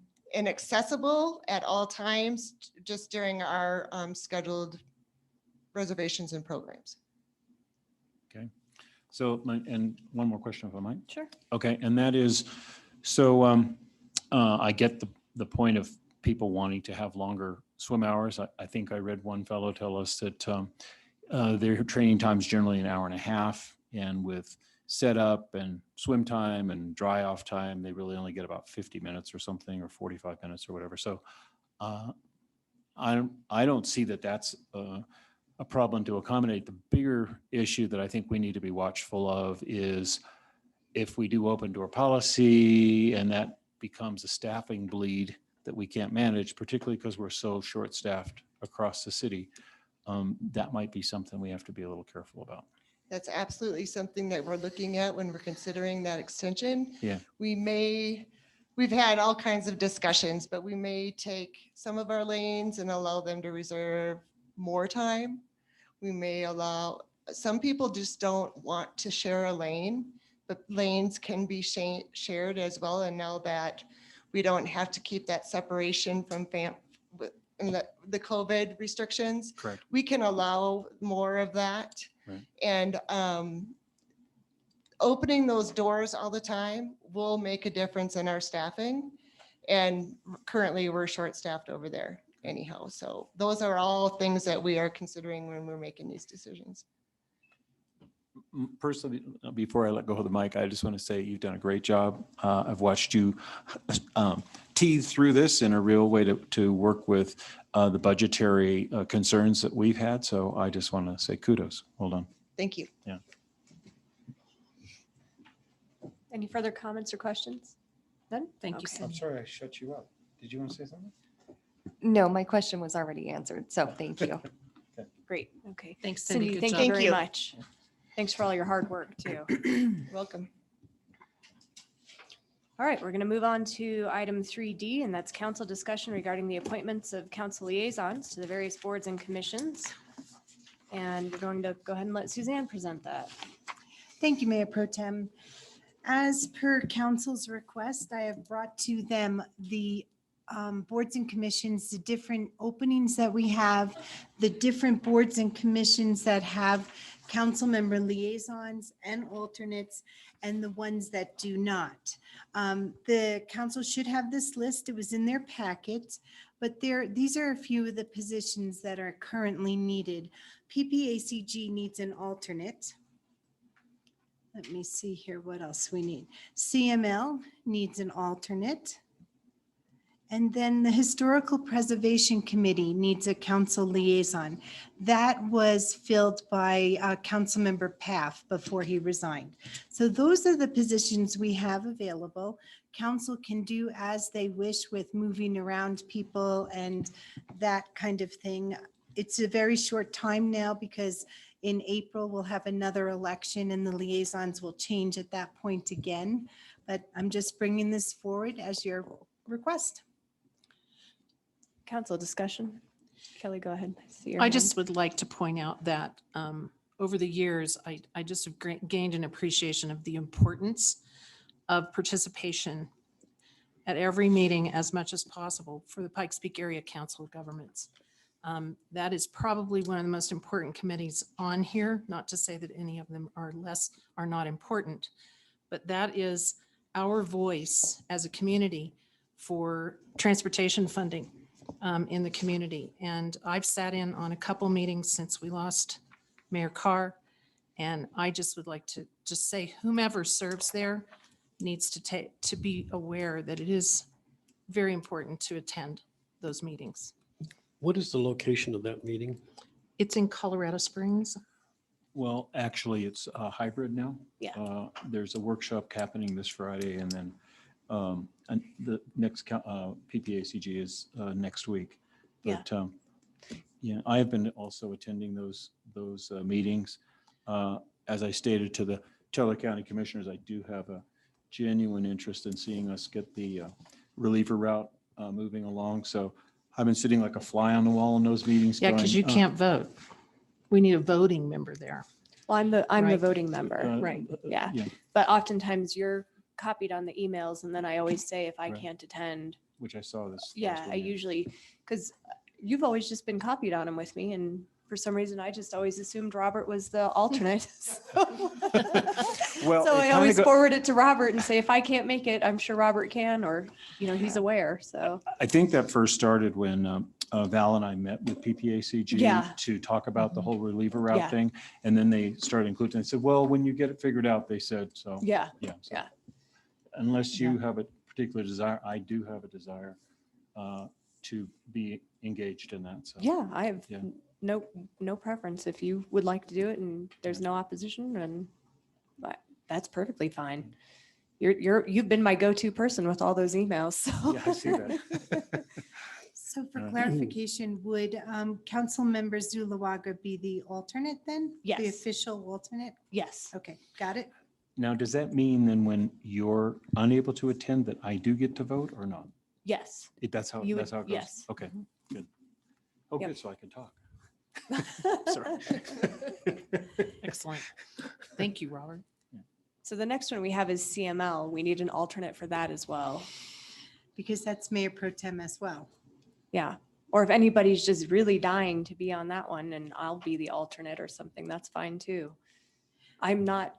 accessible at all times, just during our scheduled reservations and programs. Okay. So, and one more question if I might. Sure. Okay, and that is, so I get the point of people wanting to have longer swim hours. I think I read one fellow tell us that their training time is generally an hour and a half, and with setup and swim time and dry off time, they really only get about 50 minutes or something, or 45 minutes or whatever. So I don't see that that's a problem to accommodate. The bigger issue that I think we need to be watchful of is if we do open door policy and that becomes a staffing bleed that we can't manage, particularly because we're so short-staffed across the city, that might be something we have to be a little careful about. That's absolutely something that we're looking at when we're considering that extension. Yeah. We've had all kinds of discussions, but we may take some of our lanes and allow them to reserve more time. We may allow, some people just don't want to share a lane, but lanes can be shared as well. And now that we don't have to keep that separation from in the COVID restrictions. Correct. We can allow more of that. Right. And opening those doors all the time will make a difference in our staffing. And currently we're short-staffed over there anyhow. So those are all things that we are considering when we're making these decisions. Personally, before I let go of the mic, I just want to say you've done a great job. I've watched you tease through this in a real way to work with the budgetary concerns that we've had. So I just want to say kudos. Well done. Thank you. Yeah. Any further comments or questions? None? Thank you, Okay. Cindy. I'm sorry, I shut you up. Did you want to say something? No, my question was already answered, so thank you. Great. Okay. Thanks, Cindy. Cindy, Good thank job. you Thank very you. much. Thanks for all your hard work too. Welcome. All right, we're going to move on to item 3D, and that's council discussion regarding the appointments of council liaisons to the various boards and commissions. And we're going to go ahead and let Suzanne present that. Thank you, Mayor Pro Tem. As per council's request, I have brought to them the boards and commissions, the different openings that we have, the different boards and commissions that have council member liaisons and alternates, and the ones that do not. The council should have this list. It was in their packet, but these are a few of the positions that are currently needed. PPACG needs an alternate. Let me see here what else we need. CML needs an alternate. And then the Historical Preservation Committee needs a council liaison. That was filled by Councilmember Paff before he resigned. So those are the positions we have available. Council can do as they wish with moving around people and that kind of thing. It's a very short time now because in April we'll have another election and the liaisons will change at that point again. But I'm just bringing this forward as your request. Council discussion. Kelly, go ahead. I see your I hand. just would like to point out that over the years, I just have gained an appreciation of the importance of participation at every meeting as much as possible for the Pikes Peak Area Council of Governments. That is probably one of the most important committees on here, not to say that any of them are not important, but that is our voice as a community for transportation funding in the community. And I've sat in on a couple meetings since we lost Mayor Carr. And I just would like to just say whomever serves there needs to be aware that it is very important to attend those meetings. What is the location of that meeting? It's in Colorado Springs. Well, actually, it's hybrid now. Yeah. There's a workshop happening this Friday, and then and the next PPACG is next week. Yeah. But yeah, I have been also attending those meetings. As I stated to the Teller County Commissioners, I do have a genuine interest in seeing us get the reliever route moving along. So I've been sitting like a fly on the wall in those meetings. Yeah, because you going, can't vote. We need a voting member there. Well, I'm the Right. voting member. Right. Yeah. Yeah, But oftentimes you're copied on the emails and then I always say if I Right. can't attend, which I saw this. yeah, last I weekend. usually, because you've always just been copied on them with me and for some reason I just always assumed Robert was the alternate. Well, So it I kinda always go- forward it to Robert and say, if I can't make it, I'm sure Robert can, or, he's aware, so. I think that first started when Val and I met with PPACG Yeah. to talk about the whole reliever Yeah. route thing. And then they started including, I said, well, when you get it figured out, they said, so. Yeah, Yeah. so yeah. Unless you have a particular desire, I do have a desire to be engaged in that. So. yeah, I have Yeah. no preference. If you would like to do it and there's no opposition, and that's perfectly fine. You've been my go-to person with all those emails, so. Yeah, I see that. So for Uh, clarification, would council member Zulawaga be the alternate then? The Yes. official alternate? Yes, Okay, got it. Now, does that mean then when you're unable to attend that I do get to vote or not? yes. That's how You it would- goes? yes. Okay, good. Oh, Yep. good, so I can talk. Sorry. Excellent. Thank you, Robert. So the next one we have is CML. We need an alternate for that as well. Because that's Mayor Pro Tem as well. Yeah. Or if anybody's just really dying to be on that one and I'll be the alternate or something, that's fine too. I am not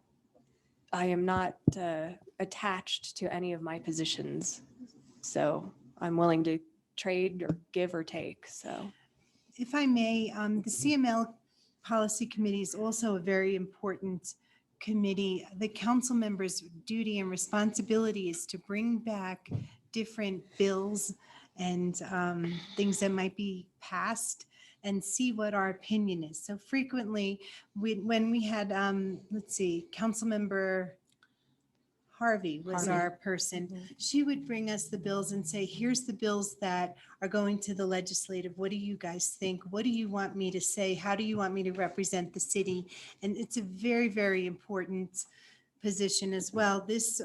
attached to any of my positions. So I'm willing to trade or give or take. So, If I may, the CML Policy Committee is also a very important committee. The council members' duty and responsibility is to bring back different bills and things that might be passed and see what our opinion is. So frequently, when we had, let's see, Councilmember Harvey was Harvey. our person. She would bring us the bills and say, here's the bills that are going to the legislative. What do you guys think? What do you want me to say? How do you want me to represent the city? And it's a very, very important position as well. This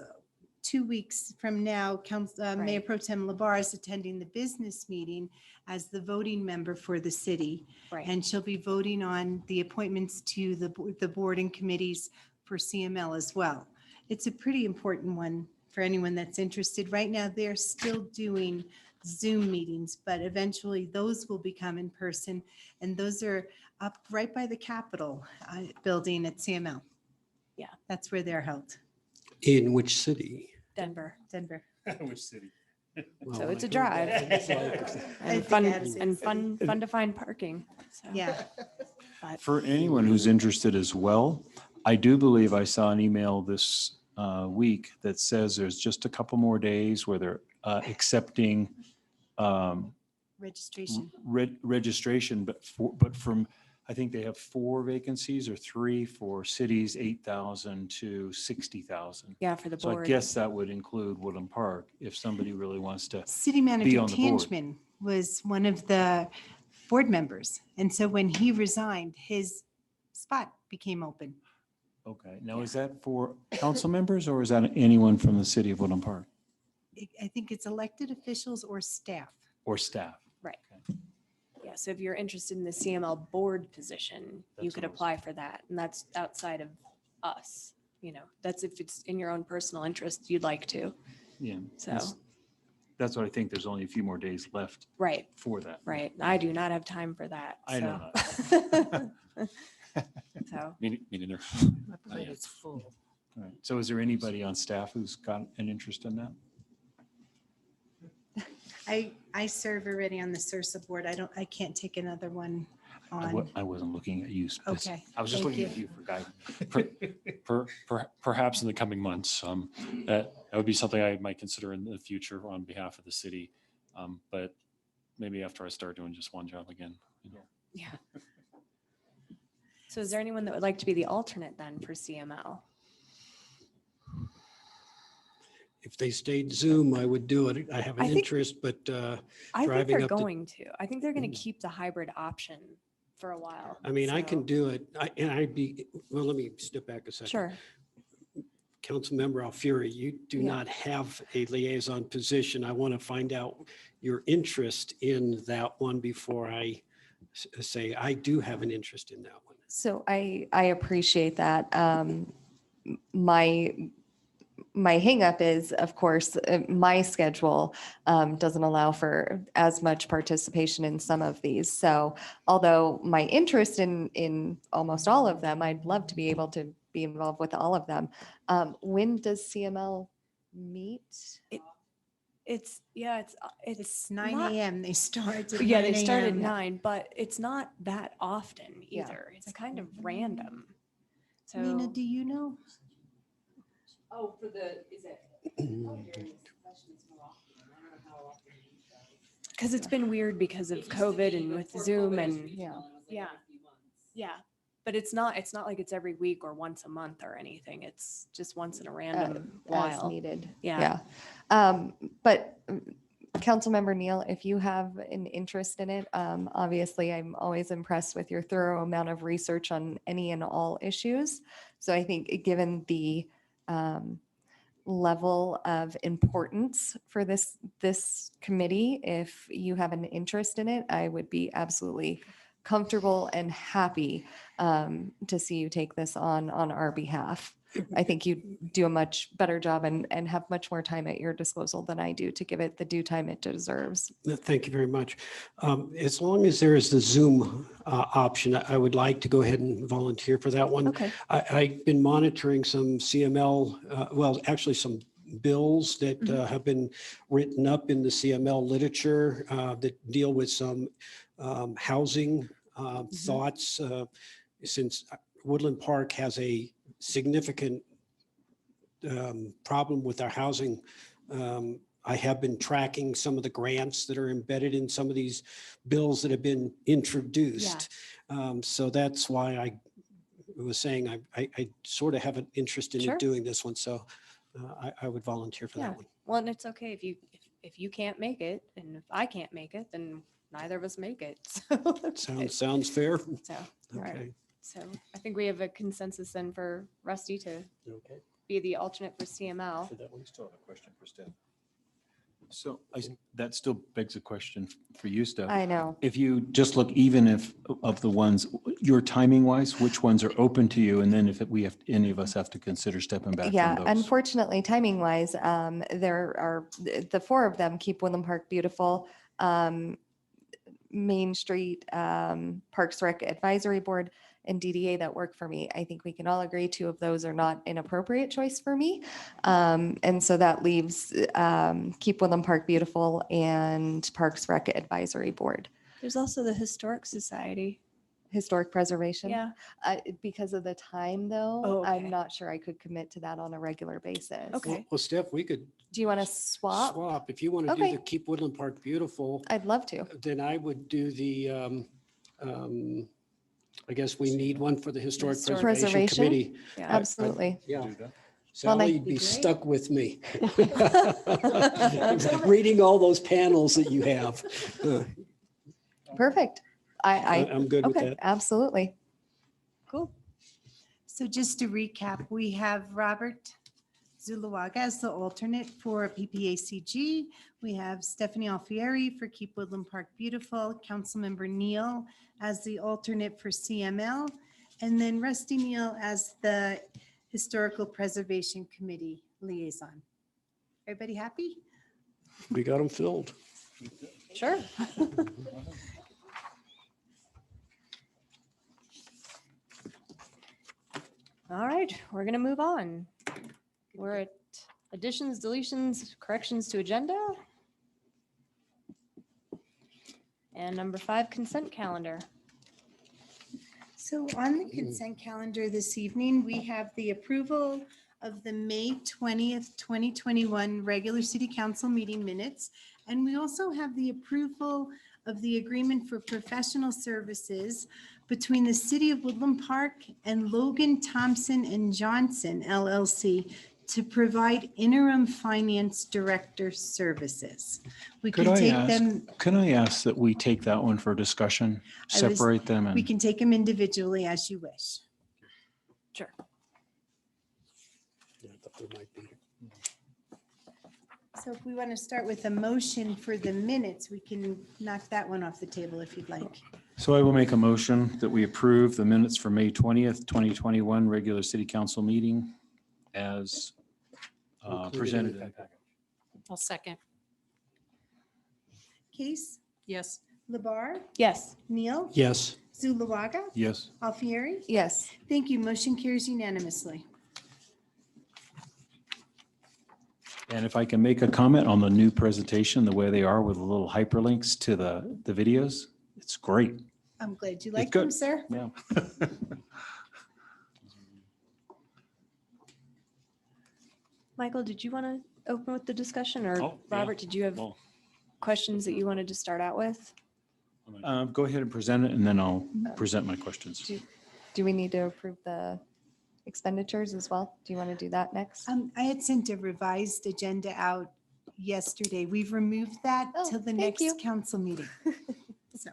2 weeks from now, Mayor Right. Pro Tem Labar is attending the business meeting as the voting member for the city. right. And she'll be voting on the appointments to the board and committees for CML as well. It's a pretty important one for anyone that's interested. Right now, they're still doing Zoom meetings, but eventually those will become in person. And those are up right by the Capitol building at CML. Yeah. That's where they're held, In which city? Denver. Denver. Which city? So Well, it's a I heard drive. that. It's like- I And think fun, that's it. and fun to find parking. So, Yeah. but- For anyone who's interested as well, I do believe I saw an email this week that says there's just a couple more days where they're accepting Registration. registration, but from, I think they have 4 vacancies or 3 for cities, 8,000 to 60,000. Yeah, for the So I board. guess that would include Woodland Park if somebody really wants to. City Manager on the board. Tangeman was one of the board members. And so when he resigned, his spot became open. Okay, now is that for council members or is that anyone from the city of Woodland Park I think it's elected officials or staff. or staff? Right. Yeah, so if you're interested in the CML board position, you That's could what I was- apply for that. And that's outside of us. You know, that's if it's in your own personal interest, you'd like to. Yeah. So, That's what I think. There's only a few more days left right, for that. right. I do not have time for that. I know so. So, Me neither. But it's full. All right. So is there anybody on staff who's got an interest in that? I serve already on the SURSA board. I can't take another one on. I wasn't looking at you. Okay, I was just thank looking you. at you for guidance. Perhaps in the coming months, that would be something I might consider in the future on behalf of the city. But maybe after I start doing just one job again. you know. yeah. So is there anyone that would like to be the alternate then for CML? If they stayed Zoom, I would do it. I have an I think- interest, but I think Driving they're up to- going to. I think they're going Mm. to keep the hybrid option for a while. I mean, I can So- do it. And I'd be, well, let me step back a second. Sure. Councilmember Alfieri, you do Yeah. not have a liaison position. I want to find out your interest in that one before I say I do have an interest in that one. So I appreciate that. My hangup is, of course, my schedule doesn't allow for as much participation in some of these. So although my interest in almost all of them, I'd love to be able to be involved with all of them. When does CML meet? It's It's 9 not- a.m. They start. at Yeah, 9 they start at a.m. 9, but it's not that often Yeah. either. It's kind of random. Nina, So, do you know? oh, for the, is it? Because it's been weird because of COVID and with Zoom and, Yeah. yeah. But it's not like it's every week or once a month or anything. It's just once in a random As while. needed. Yeah. But Councilmember Neal, if you have an interest in it, obviously I'm always impressed with your thorough amount of research on any and all issues. So I think given the level of importance for this committee, if you have an interest in it, I would be absolutely comfortable and happy to see you take this on our behalf. I think you do a much better job and have much more time at your disposal than I do to give it the due time it deserves. Thank you very much. As long as there is the Zoom option, I would like to go ahead and volunteer for that one. Okay. I've been monitoring some CML, well, actually some bills that have been written up in the CML literature that deal with some housing thoughts. Since Woodland Park has a significant problem with our housing, I have been tracking some of the grants that are embedded in some of these bills that have been introduced. So that's why I was saying I sort of have an interest in Sure. doing this one. So I would volunteer for Yeah. that one. Well, and it's okay if you can't make it and if I can't make it, then neither of us make it. So, Sounds fair. so, all right. Okay. So I think we have a consensus then for Rusty to Okay. be the alternate for CML. That one still have a question for Steph. So that still begs a question for you, Steph. I know. If you just look, even if of the ones, your timing wise, which ones are open to you? And then if we have, any of us have to consider stepping back Yeah, from those. unfortunately, timing wise, there are the 4 of them keep Woodland Park beautiful. Main Street Parks Rec Advisory Board and DDA that work for me. I think we can all agree 2 of those are not an appropriate choice for me. And so that leaves Keep Woodland Park Beautiful and Parks Rec Advisory Board. There's also the Historic Society. Historic preservation. Yeah. Because of the time though, Oh, okay. I'm not sure I could commit to that on a regular basis. Okay. Well, Steph, we could Do you want to swap? swap. If you want to do Okay. the Keep Woodland Park Beautiful, I'd love to. then I would do the, I guess we need one for the Historic Historic Preservation Preservation? Committee. Yeah. Absolutely. Yeah. Do that. Well, Sally'd be stuck with me. Reading all those panels that you have. Perfect. I'm good with Okay, that. absolutely. Cool. So just to recap, we have Robert Zuluaga as the alternate for PPACG. We have Stephanie Alfieri for Keep Woodland Park Beautiful, Councilmember Neal as the alternate for CML, and then Rusty Neal as the Historical Preservation Committee liaison. Everybody happy? We got them filled. Sure. All right, we're going to move on. We're at additions, deletions, corrections to agenda. And number 5, consent calendar. So on the consent calendar this evening, we have the approval of the May 20th, 2021 regular city council meeting minutes. And we also have the approval of the agreement for professional services between the City of Woodland Park and Logan Thompson and Johnson LLC to provide interim finance director services. We Could can I take ask, them, can I ask that we take that one for discussion, I was- separate them we and can take them individually as you wish. Sure. Yeah, I thought there might be. So if we want to start with a motion for the minutes, we can knock that one off the table if you'd like. so I will make a motion that we approve the minutes for May 20th, 2021 regular city council meeting as Included in presented. the in the packet. packet. I'll second. Case, Yes. Labar, Yes. Neal, Yes. Zuluaga, Yes. Alfieri. Yes. Thank you. Motion carries unanimously. And if I can make a comment on the new presentation, the way they are with the little hyperlinks to the videos, it's great. I'm glad you It's like them, good. sir. Yeah. Michael, did you want to open with the discussion, or Oh, yeah. Robert, did you have Well, questions that you wanted to start out with? Go ahead and present it and then I'll present my questions. Do we need to approve the expenditures as well? Do you want to do that next? I had sent a revised agenda out yesterday. We've removed that Oh, till the thank next you. council meeting. So,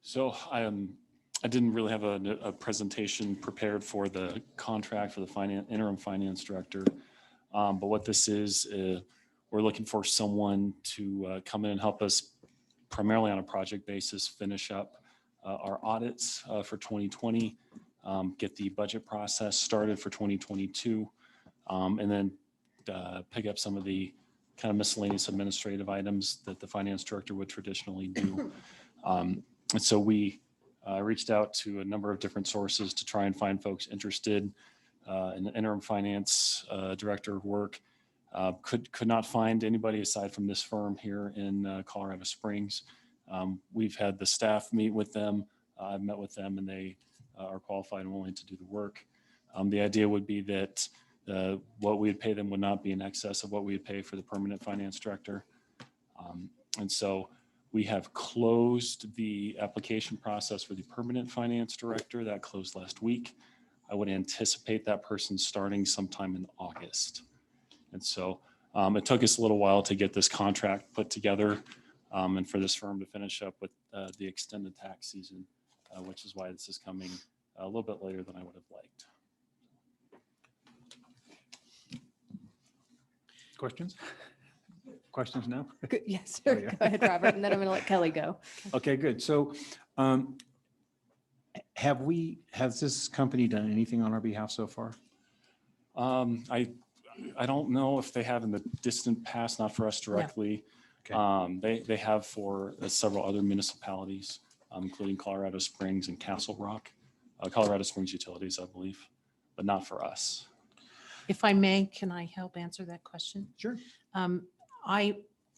So I didn't really have a presentation prepared for the contract for the interim finance director. But what this is, we're looking for someone to come in and help us primarily on a project basis, finish up our audits for 2020, get the budget process started for 2022, and then pick up some of the kind of miscellaneous administrative items that the finance director would traditionally do. And so we reached out to a number of different sources to try and find folks interested in the interim finance director work. Could not find anybody aside from this firm here in Colorado Springs. We've had the staff meet with them. I've met with them and they are qualified and willing to do the work. The idea would be that what we would pay them would not be in excess of what we would pay for the permanent finance director. And so we have closed the application process for the permanent finance director. That closed last week. I would anticipate that person starting sometime in August. And so it took us a little while to get this contract put together and for this firm to finish up with the extended tax season, which is why this is coming a little bit later than I would have liked. Questions? Questions now? Good, yes, Oh, sure. yeah. Go ahead, Robert, and then I'm going to let Kelly go. Okay, good. So has this company done anything on our behalf so far? I don't know if they have in the distant past, not for us directly. They have for several other municipalities, including Colorado Springs and Castle Rock, Colorado Springs Utilities, I believe, but not for us. If I may, can I help answer that question? Sure.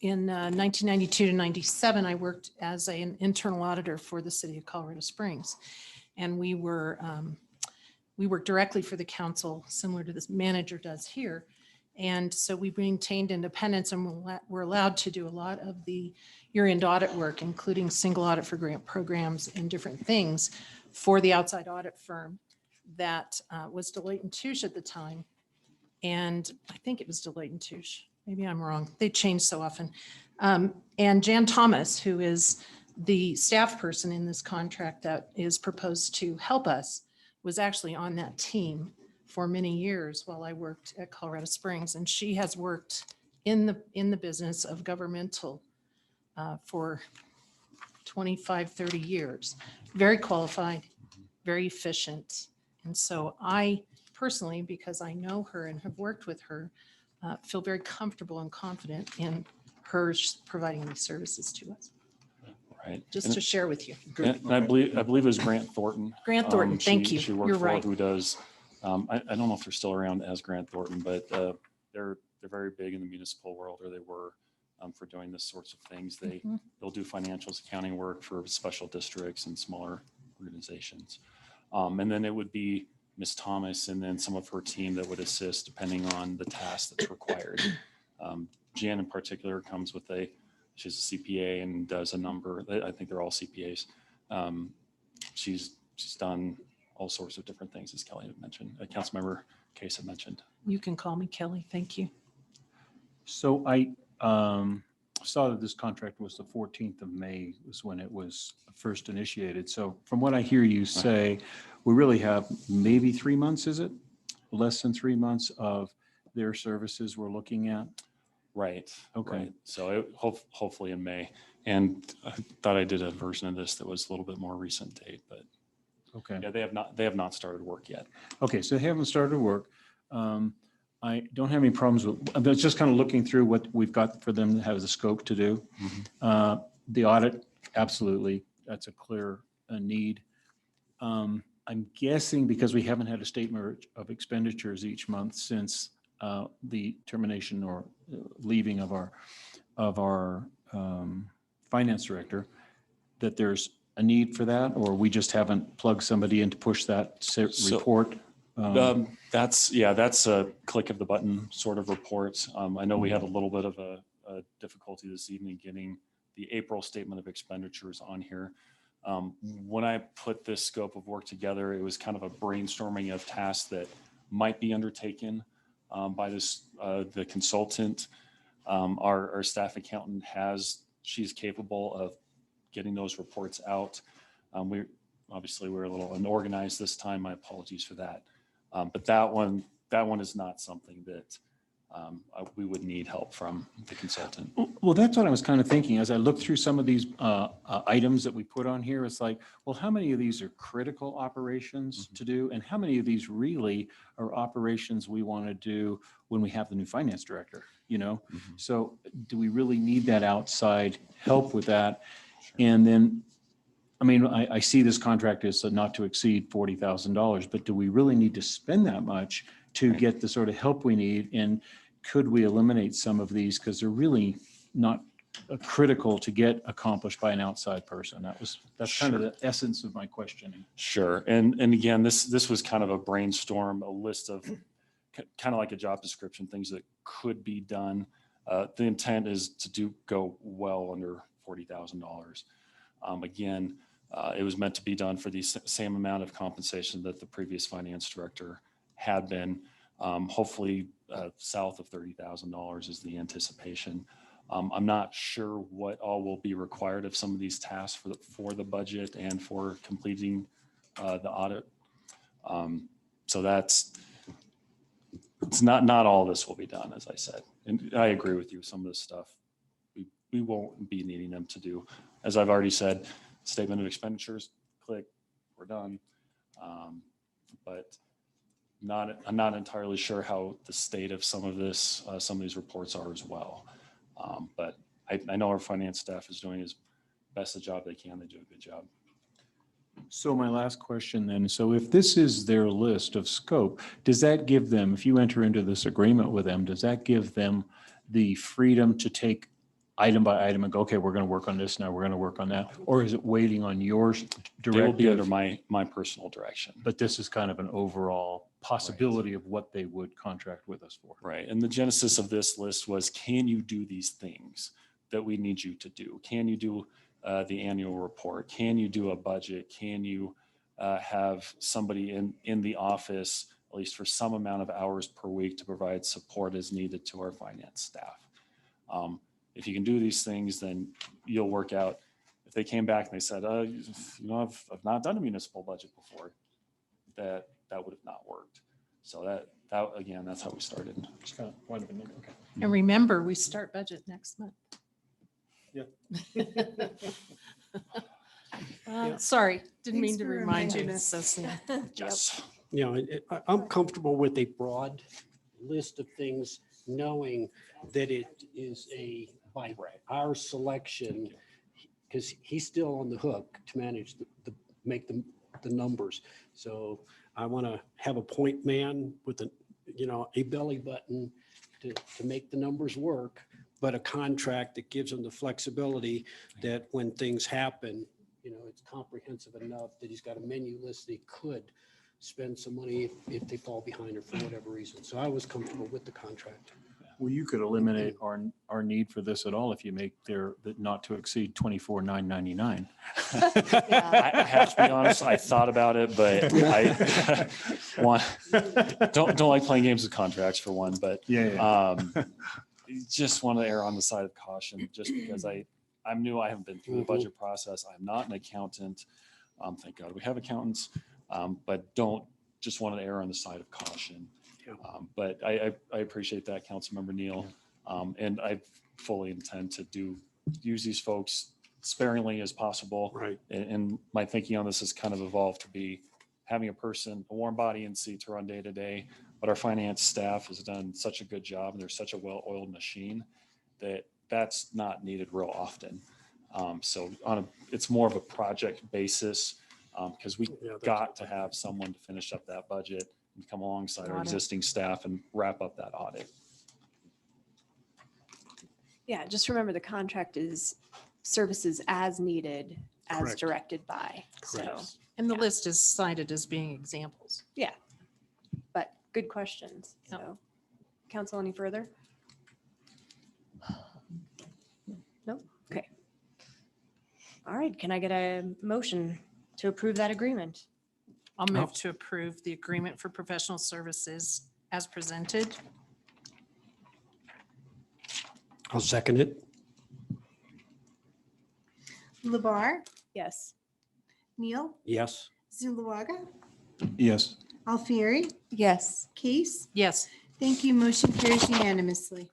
In 1992 to 97, I worked as an internal auditor for the city of Colorado Springs. And we worked directly for the council, similar to this manager does here. And so we maintained independence and we're allowed to do a lot of the year-end audit work, including single audit for grant programs and different things for the outside audit firm that was Deloitte & Touche at the time. And I think it was Deloitte & Touche. Maybe I'm wrong. They change so often. And Jan Thomas, who is the staff person in this contract that is proposed to help us, was actually on that team for many years while I worked at Colorado Springs. And she has worked in the business of governmental for 25, 30 years. Very qualified, very efficient. And so I personally, because I know her and have worked with her, feel very comfortable and confident in her providing these services to us. Right. Just to share with you. And I believe it was Grant Thornton. Grant Thornton, thank you. She worked You're for, right. who does, I don't know if they're still around as Grant Thornton, but they're very big in the municipal world, or they were, for doing this sorts of things. They'll do financials, accounting work for special districts and smaller organizations. And then it would be Ms. Thomas and then some of her team that would assist depending on the task that's required. Jan in particular comes with she's a CPA and does a number, I think they're all CPAs. She's done all sorts of different things, as Kelly had mentioned, Councilmember Case had mentioned. You can call me Kelly. Thank you. So I saw that this contract was the 14th of May was when it was first initiated. So from what I hear you say, we really have maybe 3 months, is it? Less than 3 months of their services we're looking at? Right. Okay. Right. So hopefully in May. And I thought I did a version of this that was a little bit more recent date, but Okay. yeah, they have not started work yet. Okay, so they haven't started work. I don't have any problems with, I was just kind of looking through what we've got for them to have the scope to do. The audit, absolutely, that's a clear need. I'm guessing because we haven't had a statement of expenditures each month since the termination or leaving of our finance director, that there's a need for that, or we just haven't plugged somebody in to push that report? That's a click of the button sort of report. I know we had a little bit of a difficulty this evening getting the April statement of expenditures on here. When I put this scope of work together, it was kind of a brainstorming of tasks that might be undertaken by the consultant. Our staff accountant she's capable of getting those reports out. We're a little unorganized this time. My apologies for that. But that one is not something that we would need help from the consultant. Well, that's what I was kind of thinking as I looked through some of these items that we put on here. It's like, well, how many of these are critical operations to do? And how many of these really are operations we want to do when we have the new finance director, So do we really need that outside help with that? And then, I see this contract is not to exceed $40,000, but do we really need to spend that much to get the sort of help we need? And could we eliminate some of these because they're really not critical to get accomplished by an outside person? That's kind of the essence of my questioning. Sure. And again, this was kind of a brainstorm, a list of kind of like a job description, things that could be done. The intent is to go well under $40,000. Again, it was meant to be done for the same amount of compensation that the previous finance director had been. Hopefully south of $30,000 is the anticipation. I'm not sure what all will be required of some of these tasks for the budget and for completing the audit. So it's not all this will be done, as I said. And I agree with you. Some of this stuff we won't be needing them to do. As I've already said, statement of expenditures, click, we're done. But I'm not entirely sure how the state of some of these reports are as well. But I know our finance staff is doing as best a job they can. They do a good job. So my last question then, so if this is their list of scope, does that give them, if you enter into this agreement with them, does that give them the freedom to take item by item and go, okay, we're going to work on this now, we're going to work on that? Or is it waiting on your They will be under directive? my personal direction. But this is kind of an overall possibility of what they would contract with us for. Right. And the genesis of this list was, can you do these things that we need you to do? Can you do the annual report? Can you do a budget? Can you have somebody in the office, at least for some amount of hours per week, to provide support as needed to our finance staff? If you can do these things, then you'll work out. If they came back and they said, I've not done a municipal budget before, that would have not worked. So that again, that's how we started. Just kind of wanted to make- okay. And remember, we start budget next month. Sorry, didn't mean Thanks to for remind you. reminding us. so soon. Yes. You know, I'm comfortable with a broad list of things, knowing that it is by our selection, because he's still on the hook to manage make the numbers. So I want to have a point man with a belly button to make the numbers work, but a contract that gives them the flexibility that when things happen, it's comprehensive enough that he's got a menu list that he could spend some money if they fall behind or for whatever reason. So I was comfortable with the contract. Well, you could eliminate our need for this at all if you make the not to exceed $24,999. I have to be honest, I thought about it, but I don't like playing games with contracts for one, but just want to err on the side of caution, just because I'm new. I haven't been through the budget process. I'm not an accountant. Thank God we have accountants, but just want to err on the side of caution. But I appreciate that, Councilmember Neal. And I fully intend to use these folks sparingly as possible. Right. And my thinking on this has kind of evolved to be having a warm body in seat to run day to day. But our finance staff has done such a good job, and they're such a well-oiled machine that's not needed real often. So it's more of a project basis, because we got to have someone to finish up that budget and come alongside our existing staff and wrap up that audit. Yeah, just remember the contract is services as needed, as Correct. directed by. So, Correct. And the list is cited as being examples. yeah, but good questions. Yep. So, council, any further? No? Okay. All right, can I get a motion to approve that agreement? I'll move to approve the agreement for professional services as presented. I'll second it. Labar, Yes. Neal, Yes. Zuluaga, Yes. Alfieri, Yes. Case. Yes. Thank you. Motion carries unanimously.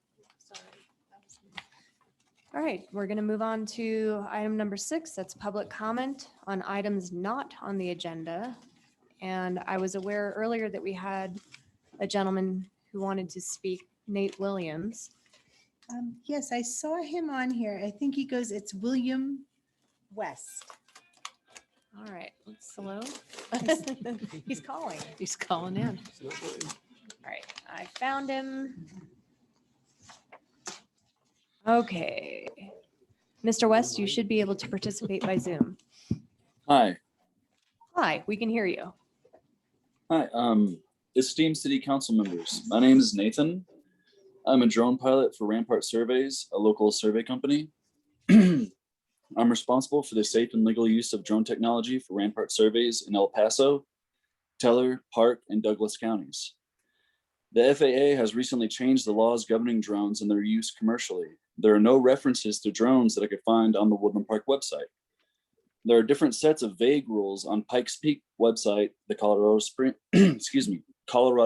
All right, we're going to move on to item number 6. That's public comment on items not on the agenda. And I was aware earlier that we had a gentleman who wanted to speak, Nate Williams. Yes, I saw him on here. I think it's William West. All right, hello. He's calling. He's calling in. All right, I found him. Okay. Mr. West, you should be able to participate by Zoom. Hi. Hi, we can hear you. Hi, esteemed city council members. My name is Nathan. I'm a drone pilot for Rampart Surveys, a local survey company. I'm responsible for the safe and legal use of drone technology for Rampart Surveys in El Paso, Teller, Park, and Douglas counties. The FAA has recently changed the laws governing drones and their use commercially. There are no references to drones that I could find on the Woodland Park website. There are different sets of vague rules on Pikes Peak website, the Colorado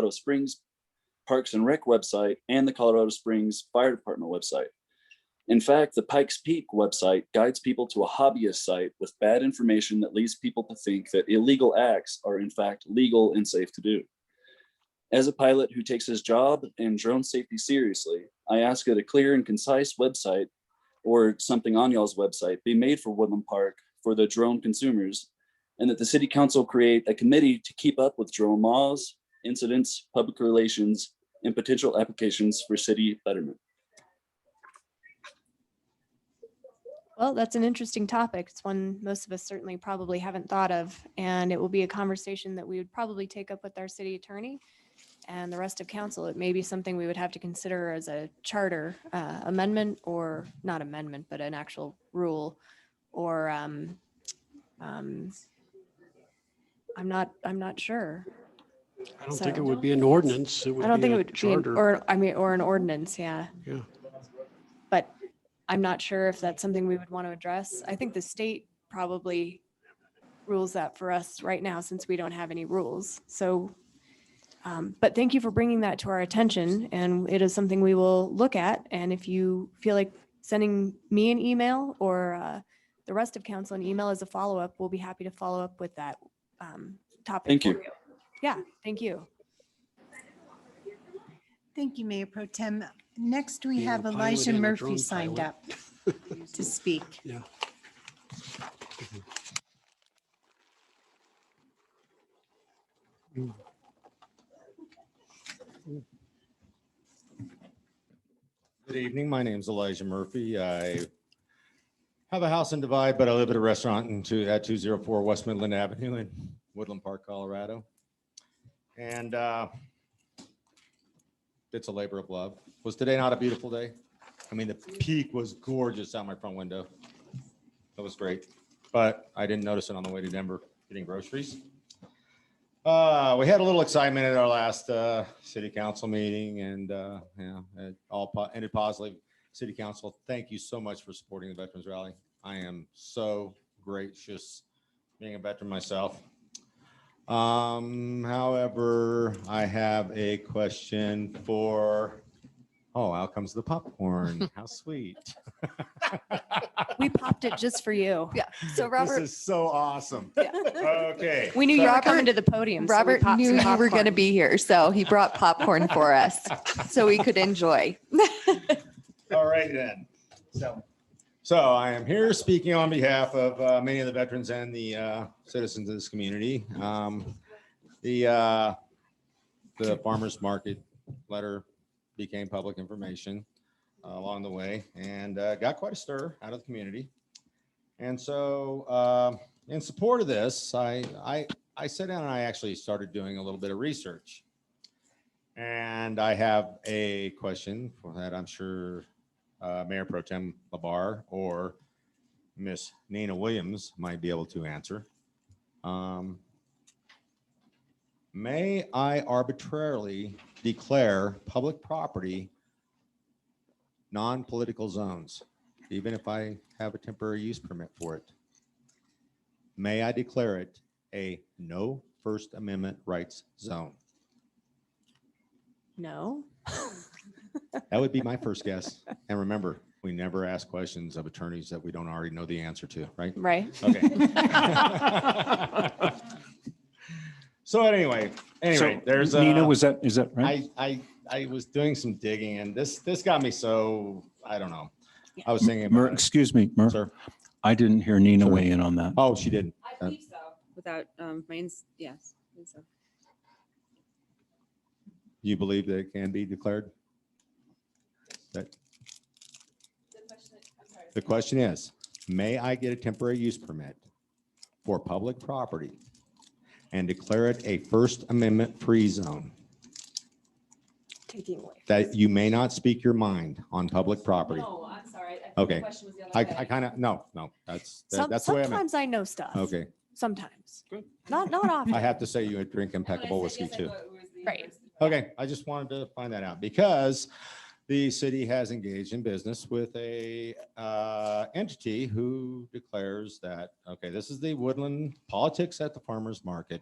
Springs Parks and Rec website, and the Colorado Springs Fire Department website. In fact, the Pikes Peak website guides people to a hobbyist site with bad information that leads people to think that illegal acts are in fact legal and safe to do. As a pilot who takes his job and drone safety seriously, I ask that a clear and concise website or something on y'all's website be made for Woodland Park for the drone consumers, and that the city council create a committee to keep up with drone laws, incidents, public relations, and potential applications for city betterment. Well, that's an interesting topic. It's one most of us certainly probably haven't thought of, and it will be a conversation that we would probably take up with our city attorney and the rest of council. It may be something we would have to consider as a charter amendment, or not amendment, but an actual rule, or I'm not sure. I don't think So- it would be an ordinance. It I would don't be think it a would be, charter. or an ordinance, yeah. Yeah. But I'm not sure if that's something we would want to address. I think the state probably rules that for us right now, since we don't have any rules. So, but thank you for bringing that to our attention, and it is something we will look at. And if you feel like sending me an email, or the rest of council an email as a follow-up, we'll be happy to follow up with that topic. Thank for you. Yeah, thank you. Thank you, Mayor Pro Tem. Next, we Being a have pilot Elijah and a Murphy drone signed pilot. up to speak. Yeah. Good evening. My name is Elijah Murphy. I have a house in Divide, but I live at a restaurant at 204 West Midland Avenue in Woodland Park, Colorado. And it's a labor of love. Was today not a beautiful day? I mean, the peak was gorgeous out my front window. That was great. But I didn't notice it on the way to Denver getting groceries. We had a little excitement at our last city council meeting, and it all ended positively. City council, thank you so much for supporting the Veterans Rally. I am so gracious being a veteran myself. However, I have a question for, out comes the popcorn. How sweet. We popped it just for you. Yeah. So This Robert, is so awesome. Yeah. Okay. We knew you were Robert- coming to the podium. so we Robert popped knew some you were going to popcorn. be here, so he brought popcorn for us so we could enjoy. All right then. So I am here speaking on behalf of many of the veterans and the citizens of this community. The farmer's market letter became public information along the way, and got quite a stir out of the community. And so in support of this, I sat down and I actually started doing a little bit of research. And I have a question for that I'm sure Mayor Pro Tem Labar or Miss Nina Williams might be able to answer. May I arbitrarily declare public property non-political zones, even if I have a temporary use permit for it? May I declare it a no First Amendment rights zone? No. That would be my first guess. And remember, we never ask questions of attorneys that we don't already know the answer to, right? Right. Okay. So anyway, So, there's Nina, is that right? I was doing some digging, and this got me so, I don't know. I was thinking Mur, about it. excuse me, Mur. Sir. I didn't hear Nina Sure. weigh in on that. Oh, she didn't. I believe so. Without, yes. I think so. You believe that it can be declared? That the question is, may I get a temporary use permit for public property and declare it a First Amendment free zone? Taking away. That you may not speak your mind on public property. No, I'm sorry. I think Okay. the question was the other I way. kind of, no, that's the way I meant. Sometimes I know stuff. Okay. Sometimes. Not often. I have to say you drink impeccable whiskey Yes, I too. thought it was the Right. university. Okay, I just wanted to find that out because the city has engaged in business with a entity who declares that, okay, this is the Woodland politics at the farmer's market.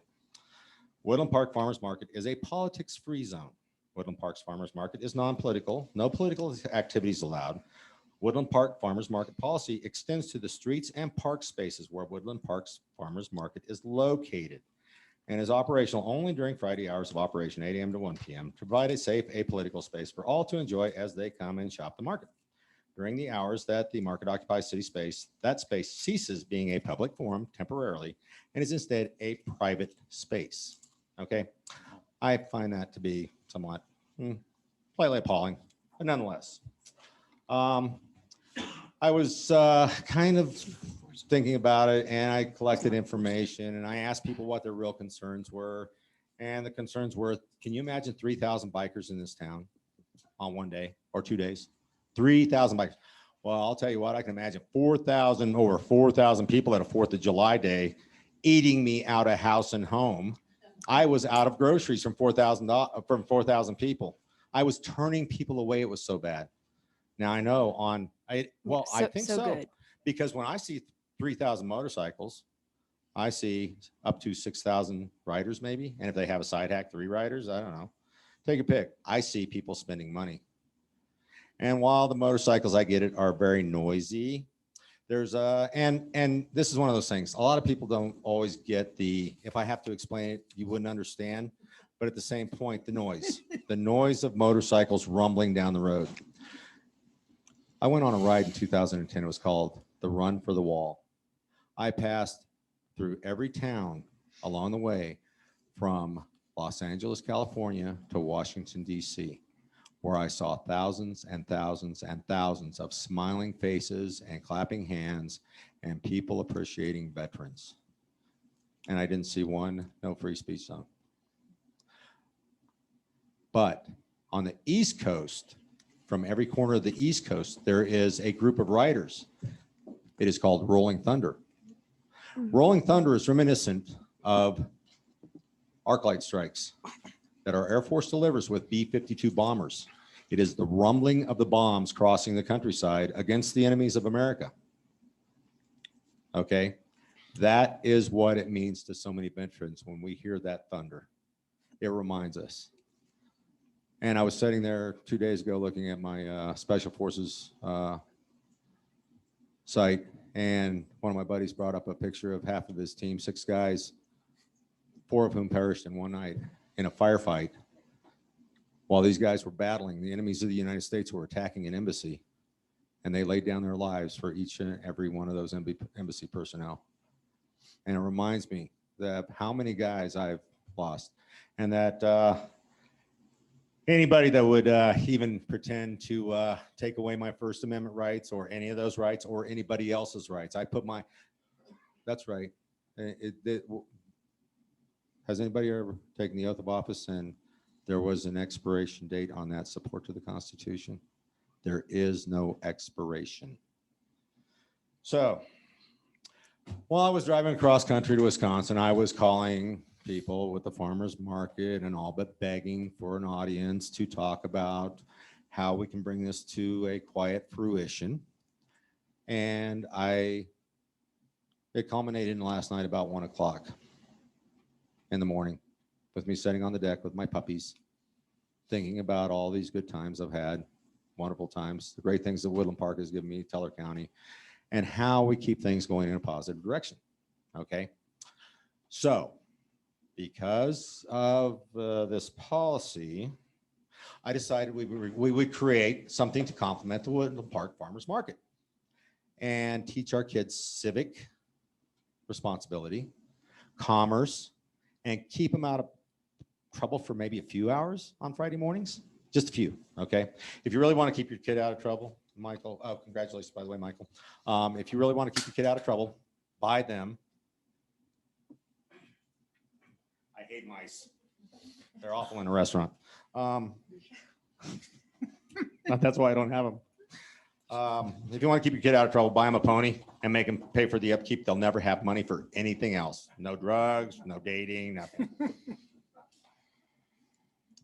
Woodland Park Farmers Market is a politics-free zone. Woodland Park's Farmers Market is non-political, no political activities allowed. Woodland Park Farmers Market policy extends to the streets and park spaces where Woodland Park's Farmers Market is located and is operational only during Friday hours of operation, 8 a.m. to 1 p.m. to provide a safe apolitical space for all to enjoy as they come and shop the market. during the hours that the market occupies city space, that space ceases being a public forum temporarily and is instead a private space. Okay. I find that to be somewhat slightly appalling, but nonetheless. I was kind of thinking about it, and I collected information, and I asked people what their real concerns were. And the concerns were, can you imagine 3,000 bikers in this town on one day or 2 days? 3,000 bikers. Well, I'll tell you what, I can imagine over 4,000 people at a 4th of July day eating me out of house and home. I was out of groceries from 4,000 people. I was turning people away. It was so bad. Now I know I think so. Good. Because when I see 3,000 motorcycles, I see up to 6,000 riders maybe. And if they have a side hack, 3 riders, I don't know. Take a pick. I see people spending money. And while the motorcycles, I get it, are very noisy, there's and this is one of those things. A lot of people don't always get if I have to explain it, you wouldn't understand. But at the same point, the noise of motorcycles rumbling down the road. I went on a ride in 2010. It was called the Run for the Wall. I passed through every town along the way from Los Angeles, California to Washington, D.C., where I saw thousands and thousands and thousands of smiling faces and clapping hands and people appreciating veterans. And I didn't see no free speech zone. But on the East Coast, from every corner of the East Coast, there is a group of riders. It is called Rolling Thunder. Rolling Thunder is reminiscent of arc light strikes that our Air Force delivers with B-52 bombers. It is the rumbling of the bombs crossing the countryside against the enemies of America. Okay, that is what it means to so many veterans when we hear that thunder. It reminds us. And I was sitting there 2 days ago looking at my Special Forces site, and one of my buddies brought up a picture of half of his team, 6 guys, 4 of whom perished in one night in a firefight while these guys were battling the enemies of the United States who were attacking an embassy. And they laid down their lives for each and every one of those embassy personnel. And it reminds me that how many guys I've lost, and that anybody that would even pretend to take away my First Amendment rights or any of those rights or anybody else's rights. That's right. Has anybody ever taken the oath of office and there was an expiration date on that support to the Constitution? There is no expiration. So while I was driving across country to Wisconsin, I was calling people with the farmers market and all, but begging for an audience to talk about how we can bring this to a quiet fruition. And it culminated in last night about 1 o'clock in the morning with me sitting on the deck with my puppies, thinking about all these good times I've had, wonderful times, the great things that Woodland Park has given me, Teller County, and how we keep things going in a positive direction. Okay. So because of this policy, I decided we would create something to complement the Woodland Park Farmers Market and teach our kids civic responsibility, commerce, and keep them out of trouble for maybe a few hours on Friday mornings, just a few, okay? If you really want to keep your kid out of trouble, Michael, oh, congratulations, by the way, Michael. If you really want to keep your kid out of trouble, buy them. I hate mice. They're awful in a restaurant. That's why I don't have them. If you want to keep your kid out of trouble, buy them a pony and make them pay for the upkeep. They'll never have money for anything else. No drugs, no dating, nothing.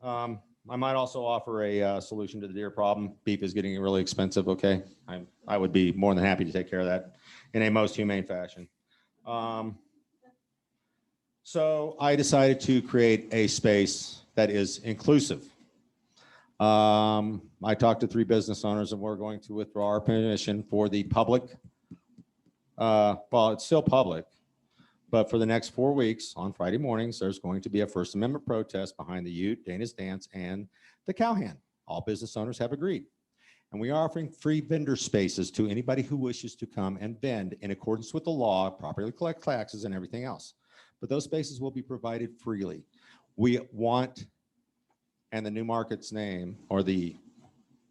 I might also offer a solution to the deer problem. Beef is getting really expensive, okay? I would be more than happy to take care of that in a most humane fashion. So I decided to create a space that is inclusive. I talked to 3 business owners and we're going to withdraw our permission for the public. Well, it's still public, but for the next 4 weeks on Friday mornings, there's going to be a First Amendment protest behind the Ute, Dana's Dance, and the Cowhand. All business owners have agreed. And we are offering free vendor spaces to anybody who wishes to come and vend in accordance with the law, properly collect taxes and everything else. But those spaces will be provided freely. We want, and the new market's name, or the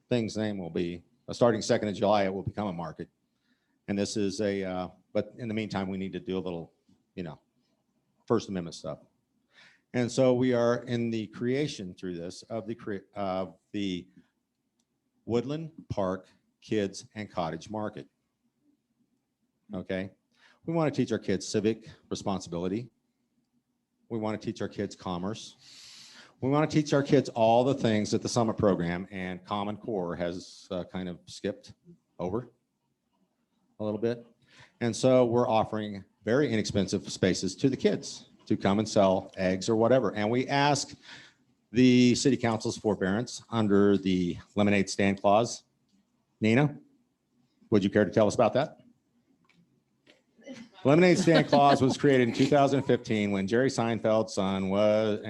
thing's name will be, starting 2nd of July, it will become a market. And this is but in the meantime, we need to do a little, First Amendment stuff. And so we are in the creation through this of the Woodland Park Kids and Cottage Market. Okay. We want to teach our kids civic responsibility. We want to teach our kids commerce. We want to teach our kids all the things that the Summit program and Common Core has kind of skipped over a little bit. And so we're offering very inexpensive spaces to the kids to come and sell eggs or whatever. And we ask the city council's forbearance under the lemonade stand clause. Nina, would you care to tell us about that? Lemonade stand clause was created in 2015 when Jerry Seinfeld's son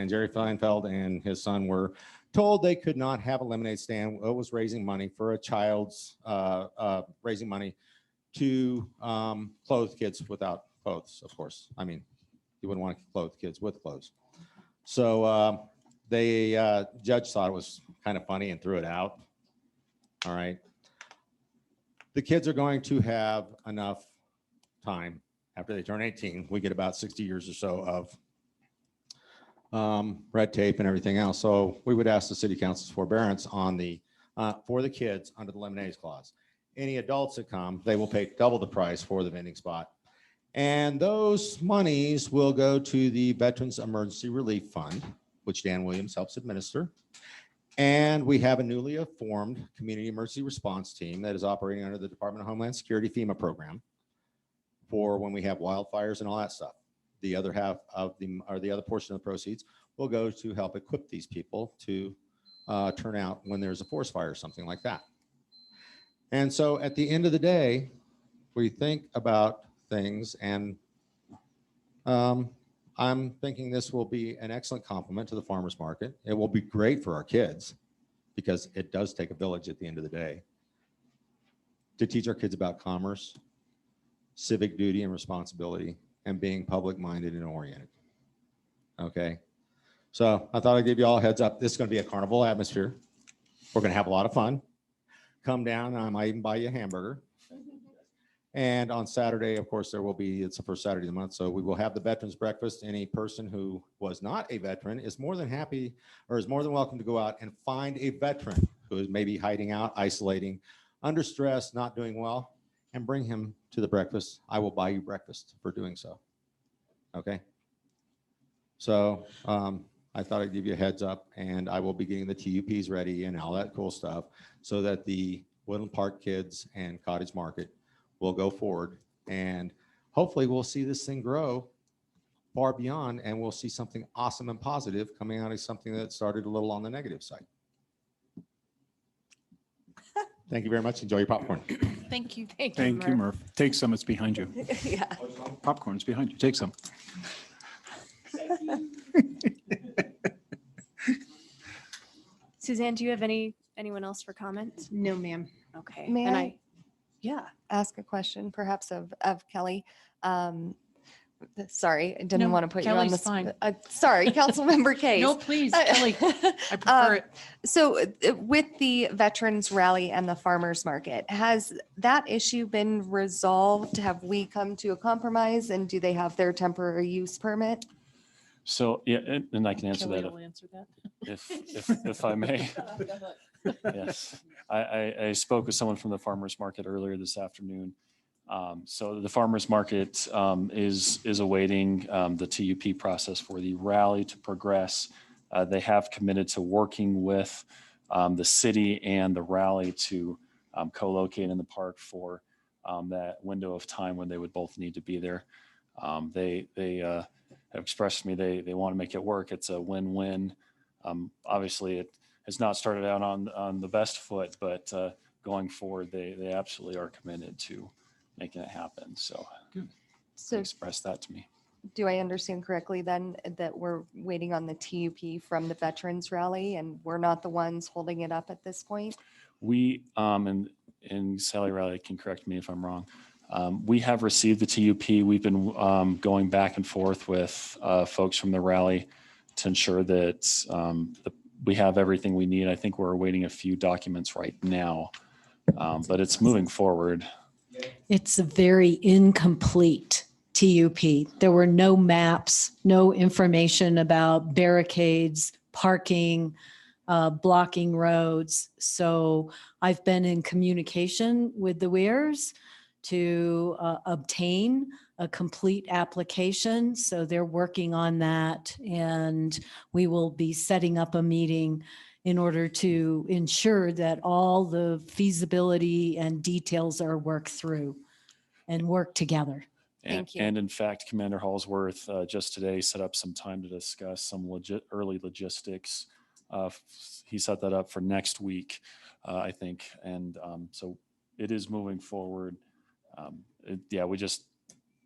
Jerry Seinfeld and his son were told they could not have a lemonade stand. It was raising money for a child's, raising money to clothe kids without clothes, of course. I mean, you wouldn't want to clothe kids with clothes. So judge thought it was kind of funny and threw it out. All right. The kids are going to have enough time after they turn 18. We get about 60 years or so of red tape and everything else. So we would ask the city council's forbearance on for the kids under the lemonade clause. Any adults that come, they will pay double the price for the vending spot. And those monies will go to the Veterans Emergency Relief Fund, which Dan Williams helps administer. And we have a newly formed community emergency response team that is operating under the Department of Homeland Security FEMA program for when we have wildfires and all that stuff. The other half of the other portion of the proceeds will go to help equip these people to turn out when there's a forest fire or something like that. And so at the end of the day, we think about things, and I'm thinking this will be an excellent complement to the farmers market. It will be great for our kids because it does take a village at the end of the day to teach our kids about commerce, civic duty and responsibility, and being public minded and oriented. Okay. So I thought I'd give you all a heads up. This is going to be a carnival atmosphere. We're going to have a lot of fun. Come down, and I might even buy you a hamburger. And on Saturday, of course, it's the first Saturday of the month. So we will have the veterans breakfast. Any person who was not a veteran is more than happy or is more than welcome to go out and find a veteran who is maybe hiding out, isolating, under stress, not doing well, and bring him to the breakfast. I will buy you breakfast for doing so. Okay. So I thought I'd give you a heads up, and I will be getting the TUPs ready and all that cool stuff so that the Woodland Park Kids and Cottage Market will go forward, and hopefully we'll see this thing grow far beyond, and we'll see something awesome and positive coming out of something that started a little on the negative side. Thank you very much. Enjoy your popcorn. Thank you. Thank you, Murph. Take some, it's behind you. Yeah. Popcorn's behind you. Take some. Suzanne, do you have anyone else for comments? No, ma'am. Okay. May and I ask a question perhaps of Kelly? Sorry, I didn't No, want to put you on Kelly's the fine. sorry, Councilmember Case. No, please, Kelly, I prefer it. So with the Veterans Rally and the Farmers Market, has that issue been resolved? Have we come to a compromise, and do they have their temporary use permit? So, yeah, and I can answer Kelly that will answer that. if I may. Yes, I spoke with someone from the farmer's market earlier this afternoon. So the farmer's market is awaiting the TUP process for the rally to progress. They have committed to working with the city and the rally to co-locate in the park for that window of time when they would both need to be there. They have expressed to me they want to make it work. It's a win-win. Obviously, it has not started out on the best foot, but going forward, they absolutely are committed to making it happen. So, So express that to me. do I understand correctly then that we're waiting on the TUP from the Veterans Rally, and we're not the ones holding it up at this point? We, and Sally Riley can correct me if I'm wrong. We have received the TUP. We've been going back and forth with folks from the rally to ensure that we have everything we need. I think we're awaiting a few documents right now, but it's moving forward. It's a very incomplete TUP. There were no maps, no information about barricades, parking, blocking roads. So I've been in communication with the Weirs to obtain a complete application. So they're working on that, and we will be setting up a meeting in order to ensure that all the feasibility and details are worked through and work together. Thank you. And in fact, Commander Hallsworth just today set up some time to discuss some early logistics. He set that up for next week, I think. And so it is moving forward. Yeah,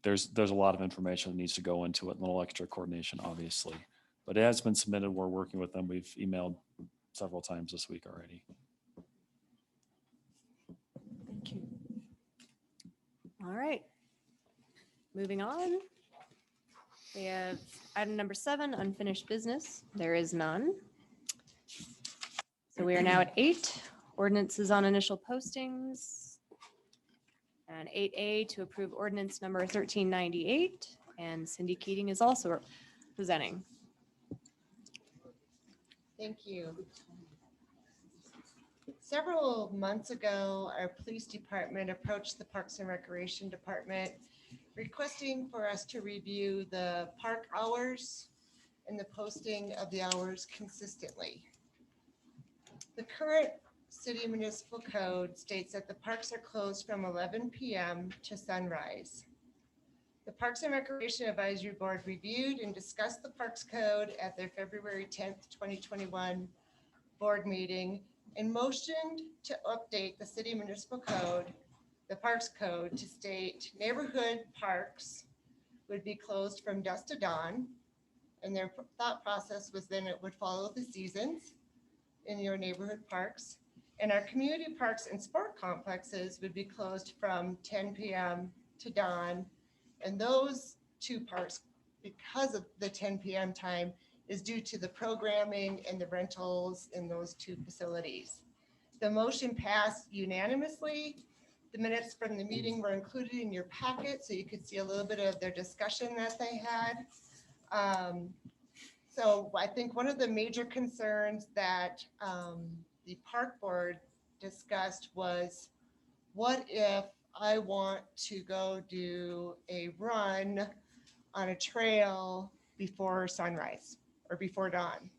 there's a lot of information that needs to go into it, and a little extra coordination, obviously. But it has been submitted. We're working with them. We've emailed several times this week already. Thank you. All right. Moving on. We have item number 7, unfinished business. There is none. So we are now at 8, ordinances on initial postings. And 8A to approve ordinance number 1398. And Cindy Keating is also presenting. Thank you. Several months ago, our police department approached the Parks and Recreation Department requesting for us to review the park hours and the posting of the hours consistently. The current city municipal code states that the parks are closed from 11 p.m. to sunrise. The Parks and Recreation Advisory Board reviewed and discussed the Parks Code at their February 10th, 2021 board meeting and motioned to update the city municipal code, the Parks Code, to state neighborhood parks would be closed from dusk to dawn. And their thought process was then it would follow the seasons in your neighborhood parks. And our community parks and sport complexes would be closed from 10 p.m. to dawn. And those two parks, because of the 10 p.m. time, is due to the programming and the rentals in those two facilities. The motion passed unanimously. The minutes from the meeting were included in your packet, so you could see a little bit of their discussion that they had. So I think one of the major concerns that the park board discussed was, what if I want to go do a run on a trail before sunrise or before dawn?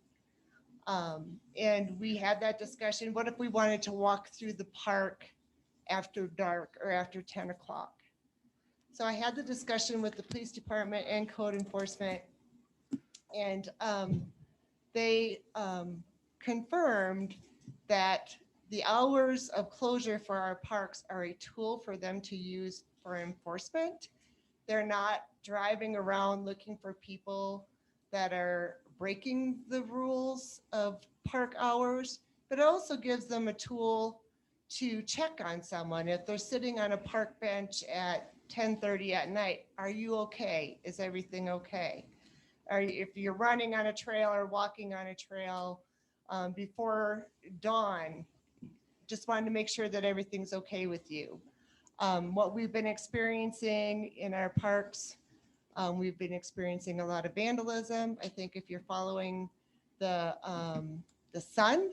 And we had that discussion. What if we wanted to walk through the park after dark or after 10 o'clock? So I had the discussion with the police department and code enforcement, and they confirmed that the hours of closure for our parks are a tool for them to use for enforcement. They're not driving around looking for people that are breaking the rules of park hours, but it also gives them a tool to check on someone. If they're sitting on a park bench at 10:30 at night, are you okay? Is everything okay? Or if you're running on a trail or walking on a trail before dawn, just wanted to make sure that everything's okay with you. What we've been experiencing in our parks, we've been experiencing a lot of vandalism. I think if you're following the sun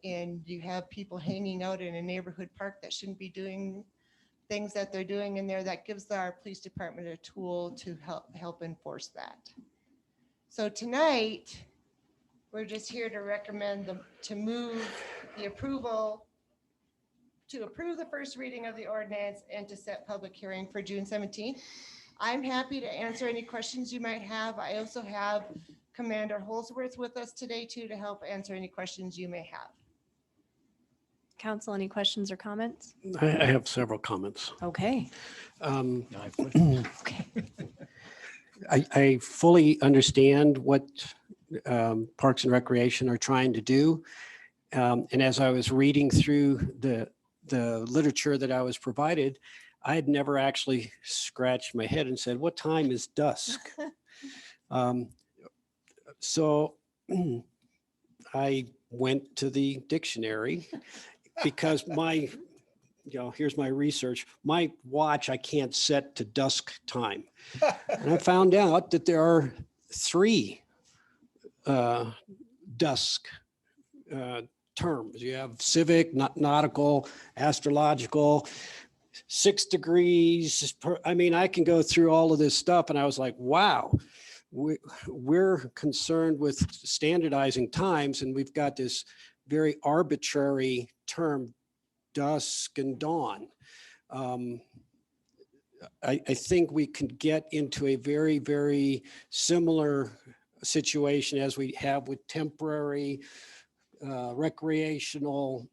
and you have people hanging out in a neighborhood park that shouldn't be doing things that they're doing in there, that gives our police department a tool to help enforce that. So tonight, we're just here to recommend to move the approval, to approve the first reading of the ordinance and to set public hearing for June 17th. I'm happy to answer any questions you might have. I also have Commander Holsworth with us today too, to help answer any questions you may have. Council, any questions or comments? I have several comments. Okay. Okay. I fully understand what Parks and Recreation are trying to do. And as I was reading through the literature that I was provided, I had never actually scratched my head and said, what time is dusk? So I went to the dictionary because here's my research. My watch, I can't set to dusk time. And I found out that there are 3 dusk terms. You have civic, nautical, astrological, 6 degrees. I can go through all of this stuff. And I was like, wow, we're concerned with standardizing times. And we've got this very arbitrary term, dusk and dawn. I think we could get into a very, very similar situation as we have with temporary, recreational,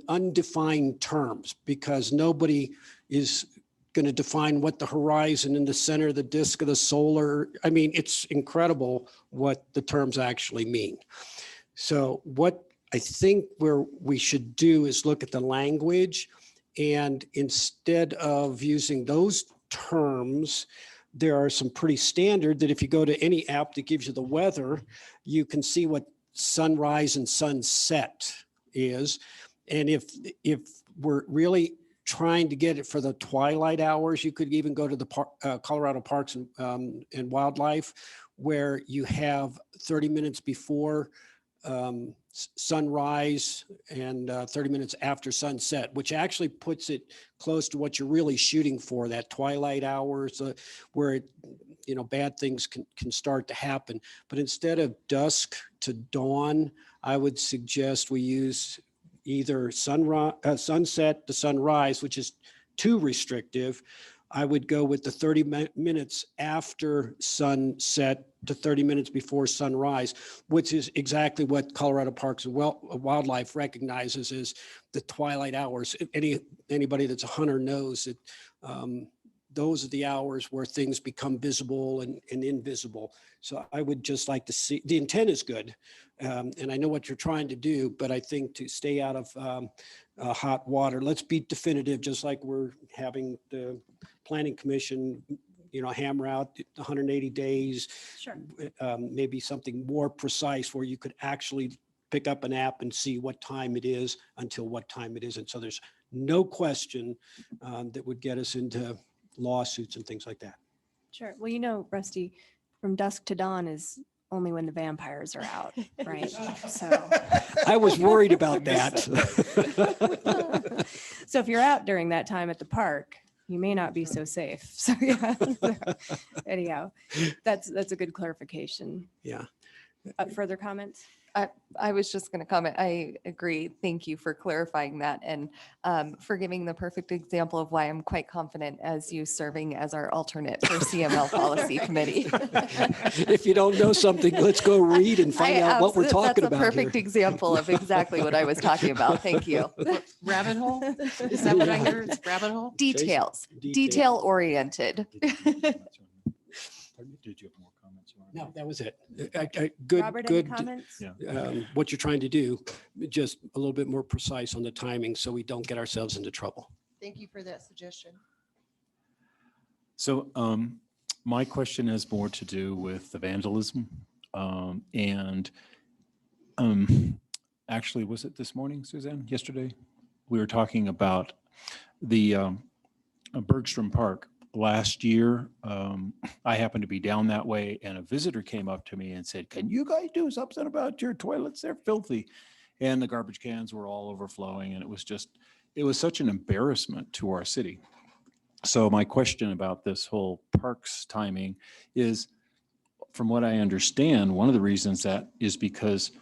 undefined terms, because nobody is going to define what the horizon in the center of the disk of the solar. It's incredible what the terms actually mean. So what I think we should do is look at the language, and instead of using those terms, there are some pretty standard that if you go to any app that gives you the weather, you can see what sunrise and sunset is. And if we're really trying to get it for the twilight hours, you could even go to the Colorado Parks and Wildlife, where you have 30 minutes before sunrise and 30 minutes after sunset, which actually puts it close to what you're really shooting for, that twilight hours where bad things can start to happen. But instead of dusk to dawn, I would suggest we use either sunset to sunrise, which is too restrictive. I would go with the 30 minutes after sunset to 30 minutes before sunrise, which is exactly what Colorado Parks and Wildlife recognizes as the twilight hours. Anybody that's a hunter knows that those are the hours where things become visible and invisible. So I would just like to see, the intent is good. And I know what you're trying to do, but I think to stay out of hot water, let's be definitive, just like we're having the Planning Commission, hammer out 180 days. Sure. Maybe something more precise where you could actually pick up an app and see what time it is until what time it is. And so there's no question that would get us into lawsuits and things like that. Sure. Well, Rusty, from dusk to dawn is only when the vampires are out, right? So I was worried about that. So if you're out during that time at the park, you may not be so safe. So yeah. Anyhow, that's a good clarification. Yeah. Further comments? I was just going to comment. I agree. Thank you for clarifying that and for giving the perfect example of why I'm quite confident as you serving as our alternate for CML Policy Committee. If you don't know something, let's go read and find out what we're talking about. That's a perfect example of exactly what I was talking about. Thank you. Rabbit hole? Is that what I heard? It's rabbit hole? Details, detail oriented. Did you have more comments? No, that was it. Good, Robert, any good. comments? What you're trying to do, just a little bit more precise on the timing so we don't get ourselves into trouble. Thank you for that suggestion. So my question has more to do with the vandalism. Actually, was it this morning, Suzanne? Yesterday? We were talking about the Bergstrom Park. Last year, I happened to be down that way and a visitor came up to me and said, "Can you guys do something about your toilets? They're filthy." And the garbage cans were all overflowing. And it was such an embarrassment to our city. So my question about this whole parks timing is, from what I understand, one of the reasons that is because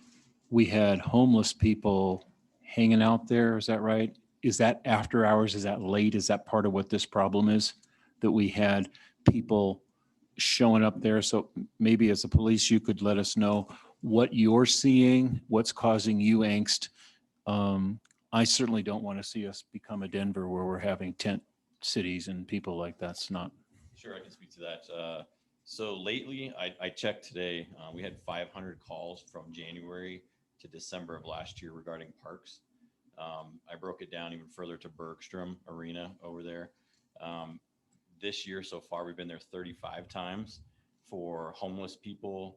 we had homeless people hanging out there. Is that right? Is that after hours? Is that late? Is that part of what this problem is? That we had people showing up there. So maybe as a police, you could let us know what you're seeing, what's causing you angst. I certainly don't want to see us become a Denver where we're having tent cities and people like that's not. Sure, I can speak to that. So lately, I checked today, we had 500 calls from January to December of last year regarding parks. I broke it down even further to Bergstrom Arena over there. This year so far, we've been there 35 times for homeless people.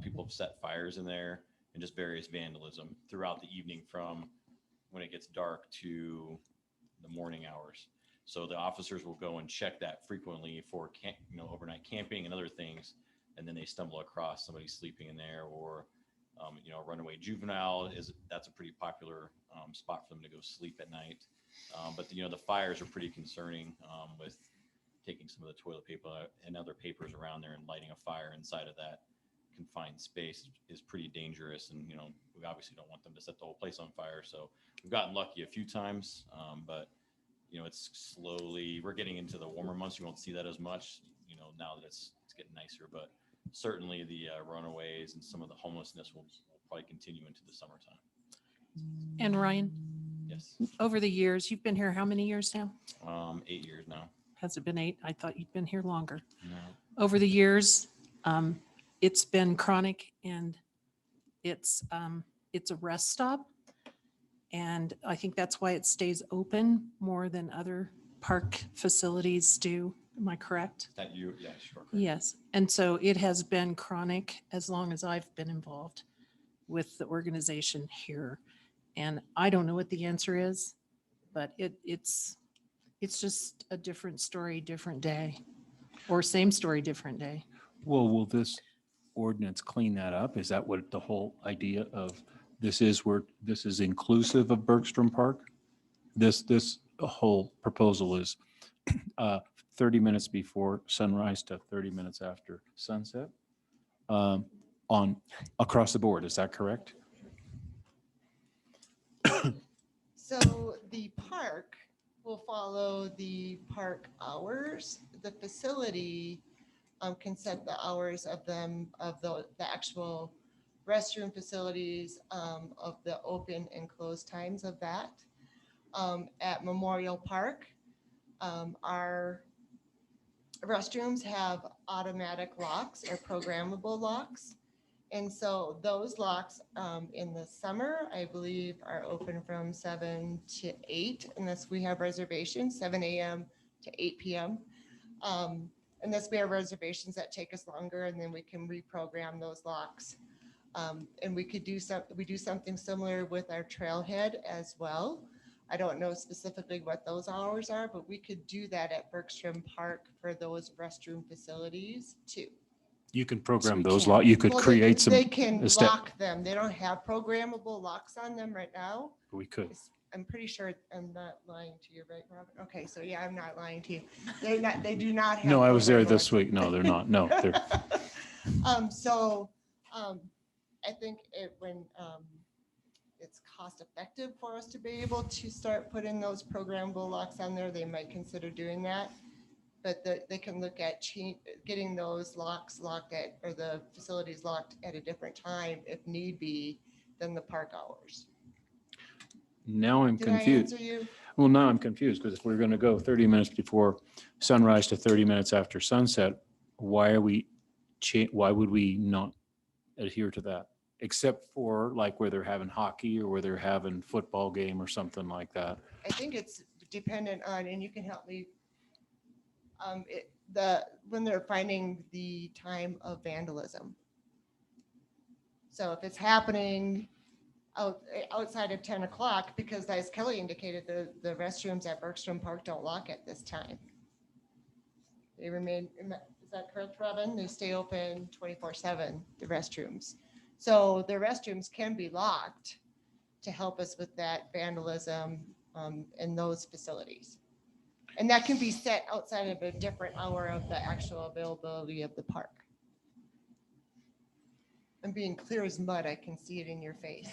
People have set fires in there and just various vandalism throughout the evening from when it gets dark to the morning hours. So the officers will go and check that frequently for overnight camping and other things. And then they stumble across somebody sleeping in there, or a runaway juvenile that's a pretty popular spot for them to go sleep at night. But the fires are pretty concerning with taking some of the toilet paper and other papers around there and lighting a fire inside of that confined space is pretty dangerous. And, we obviously don't want them to set the whole place on fire. So we've gotten lucky a few times, but it's we're getting into the warmer months. You won't see that as much, now that it's getting nicer, but certainly the runaways and some of the homelessness will probably continue into the summertime. And Ryan, Yes. over the years, you've been here how many years now? 8 years now. Has it been 8? I thought you'd been here longer. No. Over the years, it's been chronic, and it's a rest stop. And I think that's why it stays open more than other park facilities do. Am I correct? Is that you? Yeah, sure. Correct. Yes. And so it has been chronic as long as I've been involved with the organization here. And I don't know what the answer is, but it's just a different story, different day, or same story, different day. Well, will this ordinance clean that up? Is that what the whole idea of this is inclusive of Bergstrom Park? This whole proposal is 30 minutes before sunrise to 30 minutes after sunset on across the board. Is that correct? So the park will follow the park hours. The facility can set the hours of the actual restroom facilities, of the open and closed times of that. At Memorial Park, our restrooms have automatic locks or programmable locks. And so those locks in the summer, I believe, are open from 7 to 8, unless we have reservations, 7 a.m. to 8 p.m. Unless we have reservations that take us longer, and then we can reprogram those locks. And we do something similar with our trailhead as well. I don't know specifically what those hours are, but we could do that at Bergstrom Park for those restroom facilities too. You can program those locks. You could create some. They can lock them. They don't have programmable locks on them right now. We could. I'm pretty sure I'm not lying to you, right, Robin? Okay, so yeah, I'm not lying to you. They do not have. No, I was there programmable this week. No, they're not. No, they're. I think when it's cost effective for us to be able to start putting those programmable locks on there, they might consider doing that. But they can look at getting those locks locked or the facilities locked at a different time if need be than the park hours. Now I'm Did I confused. answer you? Well, now I'm confused, because if we're going to go 30 minutes before sunrise to 30 minutes after sunset, why would we not adhere to that? Except for like where they're having hockey or where they're having football game or something like that. I think it's dependent on, and you can help me, when they're finding the time of vandalism. So if it's happening outside of 10 o'clock, because as Kelly indicated, the restrooms at Bergstrom Park don't lock at this time. They remain, is that correct, Robin? They stay open 24/7, the restrooms. So the restrooms can be locked to help us with that vandalism in those facilities. And that can be set outside of a different hour of the actual availability of the park. I'm being clear as mud. I can see it in your face.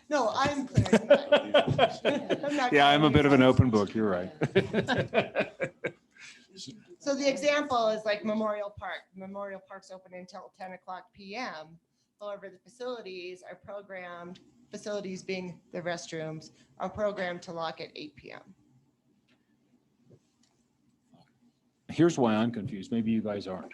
No, I'm clear as mud. Yeah, I'm a bit of an open book. You're right. So the example is like Memorial Park. Memorial Park's open until 10 o'clock p.m. However, the facilities are programmed, facilities being the restrooms, are programmed to lock at 8 p.m. Here's why I'm confused. Maybe you guys aren't.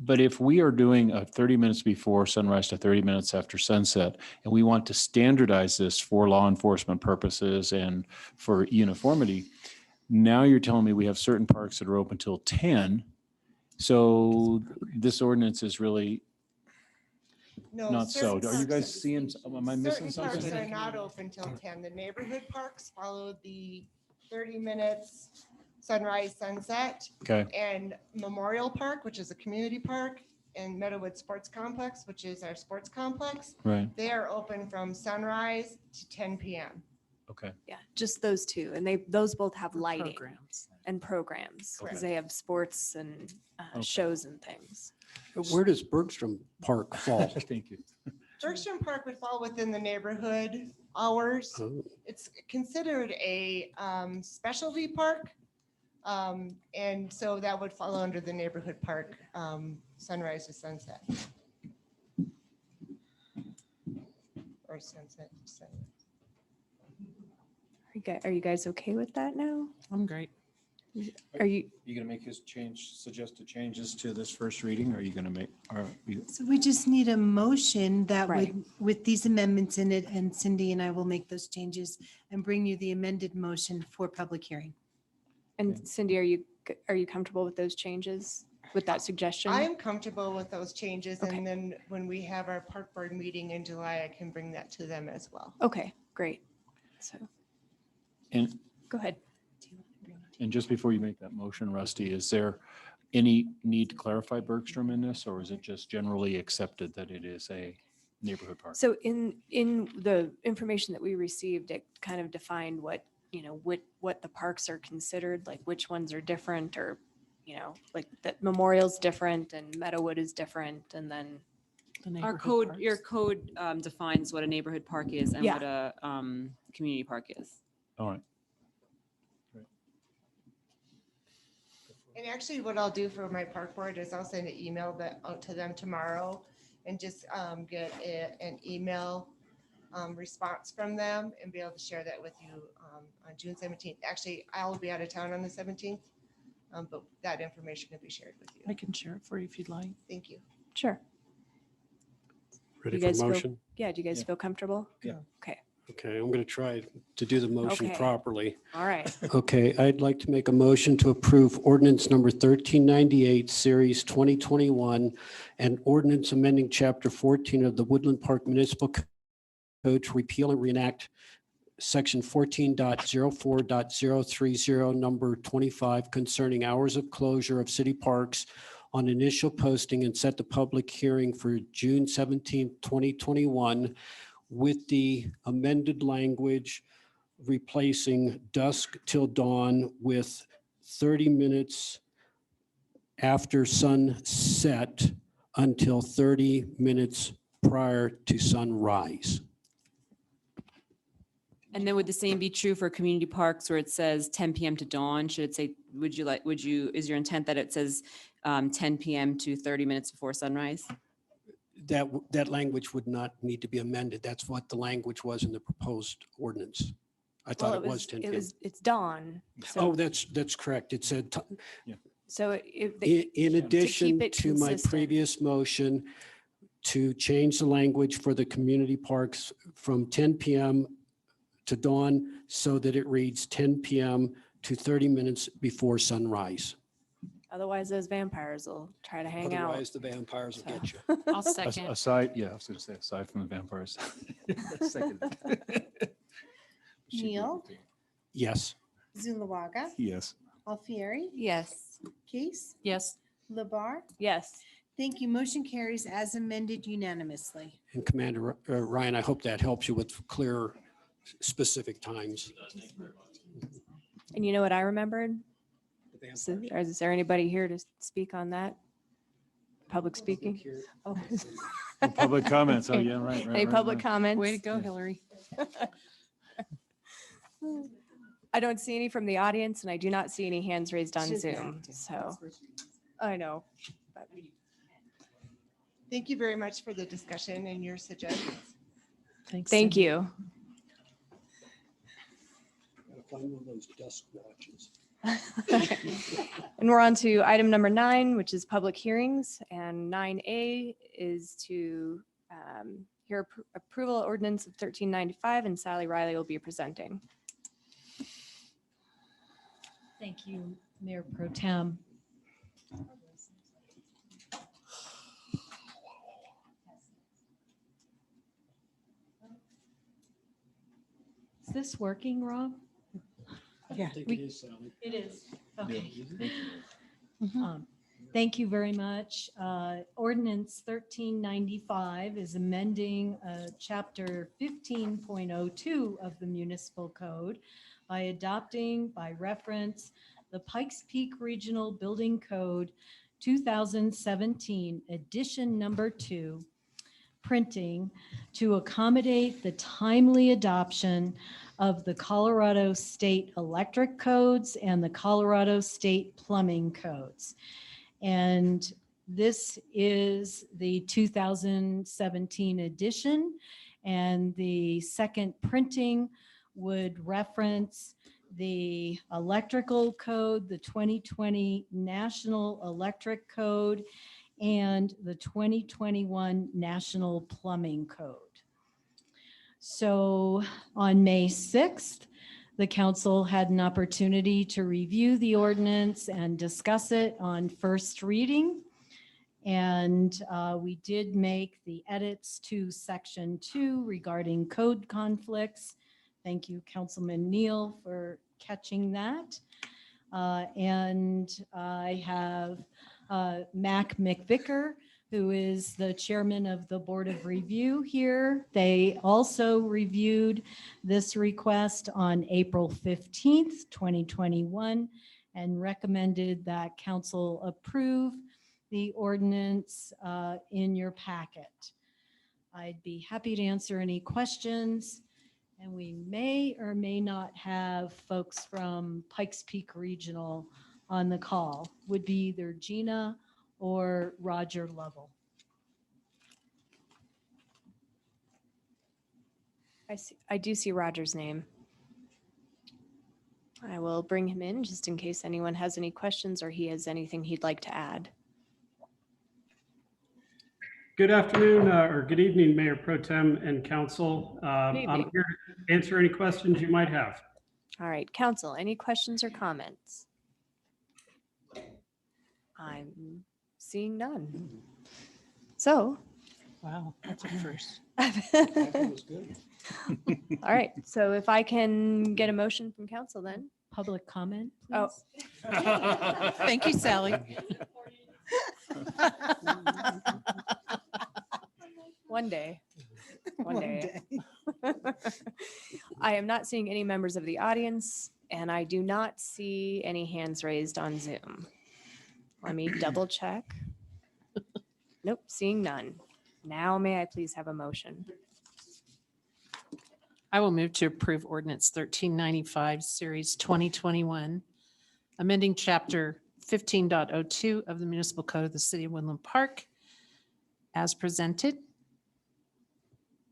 But if we are doing a 30 minutes before sunrise to 30 minutes after sunset, and we want to standardize this for law enforcement purposes and for uniformity, now you're telling me we have certain parks that are open till 10. So this ordinance is really No, not so. certain Are you parks guys seeing, am I missing Certain parks something? are not open till 10. The neighborhood parks follow the 30 minutes sunrise, sunset. Okay. And Memorial Park, which is a community park, and Meadowood Sports Complex, which is our sports complex. Right. They are open from sunrise to 10 p.m. Okay. Yeah, just those two. And those both have lighting and programs because they have sports and shows and things. Where does Bergstrom Park fall? Thank you. Bergstrom Park would fall within the neighborhood hours. Oh. It's considered a specialty park. And so that would fall under the neighborhood park, sunrise to sunset. Or sunset to sunrise. Are you guys okay with that now? I'm great. Are you? You gonna make his suggested changes to this first reading? Or are you gonna make, So we just need a motion that Right. would, with these amendments in it, and Cindy and I will make those changes and bring you the amended motion for public hearing. And Cindy, are you comfortable with those changes, with that suggestion? I am comfortable with those changes. Okay. And then when we have our park board meeting in July, I can bring that to them as well. Okay, great. So and go ahead. And just before you make that motion, Rusty, is there any need to clarify Bergstrom in this, or is it just generally accepted that it is a neighborhood park? So in the information that we received, it kind of defined what the parks are considered, like which ones are different, or, like that Memorial's different and Meadowood is different, and then Our code, your code defines what a neighborhood park is and Yeah. what a community park is. All right. And actually what I'll do for my park board is I'll send an email out to them tomorrow and just get an email response from them and be able to share that with you on June 17th. Actually, I'll be out of town on the 17th, but that information can be shared with you. I can share it for you if you'd like. Thank you. Sure. Ready You for guys feel- motion? Yeah, do you guys feel comfortable? Yeah. Okay, Okay, I'm going to try to do the motion Okay. properly. all right. Okay, I'd like to make a motion to approve ordinance number 1398, series 2021, and ordinance amending chapter 14 of the Woodland Park Municipal Code to repeal and reenact section 14.04.030, number 25, concerning hours of closure of city parks on initial posting, and set the public hearing for June 17, 2021, with the amended language replacing dusk till dawn with 30 minutes after sunset until 30 minutes prior to sunrise. And then would the same be true for community parks where it says 10 p.m. to dawn? Should it say, is your intent that it says 10 p.m. to 30 minutes before sunrise? That language would not need to be amended. That's what the language was in the proposed ordinance. I thought it was 10 p.m. It's dawn. Oh, that's correct. It said, So in addition it to my consistent. previous motion to change the language for the community parks from 10 p.m. to dawn so that it reads 10 p.m. to 30 minutes before sunrise. Otherwise, those vampires will try to hang out. Otherwise, the vampires will get you. I'll second. Aside, yeah, I was gonna say, aside from the vampires. Second. Neil, Yes. Zulawaga, Yes. Alfieri, Yes. Case, Yes. Labar. Yes. Thank you. Motion carries as amended unanimously. And Commander Ryan, I hope that helps you with clear, specific times. And you know what I remembered? Is there anybody here to speak on that? Public speaking? Oh. Public comments. Oh, yeah, right. Any public comments? Way to go, Hillary. I don't see any from the audience, and I do not see any hands raised on Should be Zoom, active. so I know. but- Thank you very much for the discussion and your suggestions. Thank you. Gotta find one of those dusk watches. And we're on to item number 9, which is public hearings. And 9A is to hear approval ordinance of 1395, and Sally Riley will be presenting. Thank you, Mayor Pro Tem. Is this working, Rob? I think it is, Sally. It is. Okay. Thank you very much. Ordinance 1395 is amending Chapter 15.02 of the Municipal Code by adopting by reference the Pikes Peak Regional Building Code 2017, edition number 2, printing to accommodate the timely adoption of the Colorado State Electric Codes and the Colorado State Plumbing Codes. And this is the 2017 edition, and the second printing would reference the electrical code, the 2020 National Electric Code, and the 2021 National Plumbing Code. So on May 6th, the council had an opportunity to review the ordinance and discuss it on first reading. And we did make the edits to section 2 regarding code conflicts. Thank you, Councilman Neal, for catching that. And I have Mac McVicker, who is the chairman of the Board of Review here. They also reviewed this request on April 15th, 2021, and recommended that council approve the ordinance in your packet. I'd be happy to answer any questions, and we may or may not have folks from Pikes Peak Regional on the call. Would be either Gina or Roger Lovell. I do see Roger's name. I will bring him in just in case anyone has any questions or he has anything he'd like to add. Good afternoon or good evening, Mayor Pro Tem and Council. I'm evening. here to answer any questions you might have. All right, council, any questions or comments? I'm seeing none. So. Wow, that's a first. All right, so if I can get a motion from council then. Public comment, Oh. Thank you, Sally. One day. One day. I am not seeing any members of the audience, and I do not see any hands raised on Zoom. Let me double check. Nope, seeing none. Now may I please have a motion? I will move to approve ordinance 1395, series 2021, amending chapter 15.02 of the municipal code of the city of Woodland Park as presented.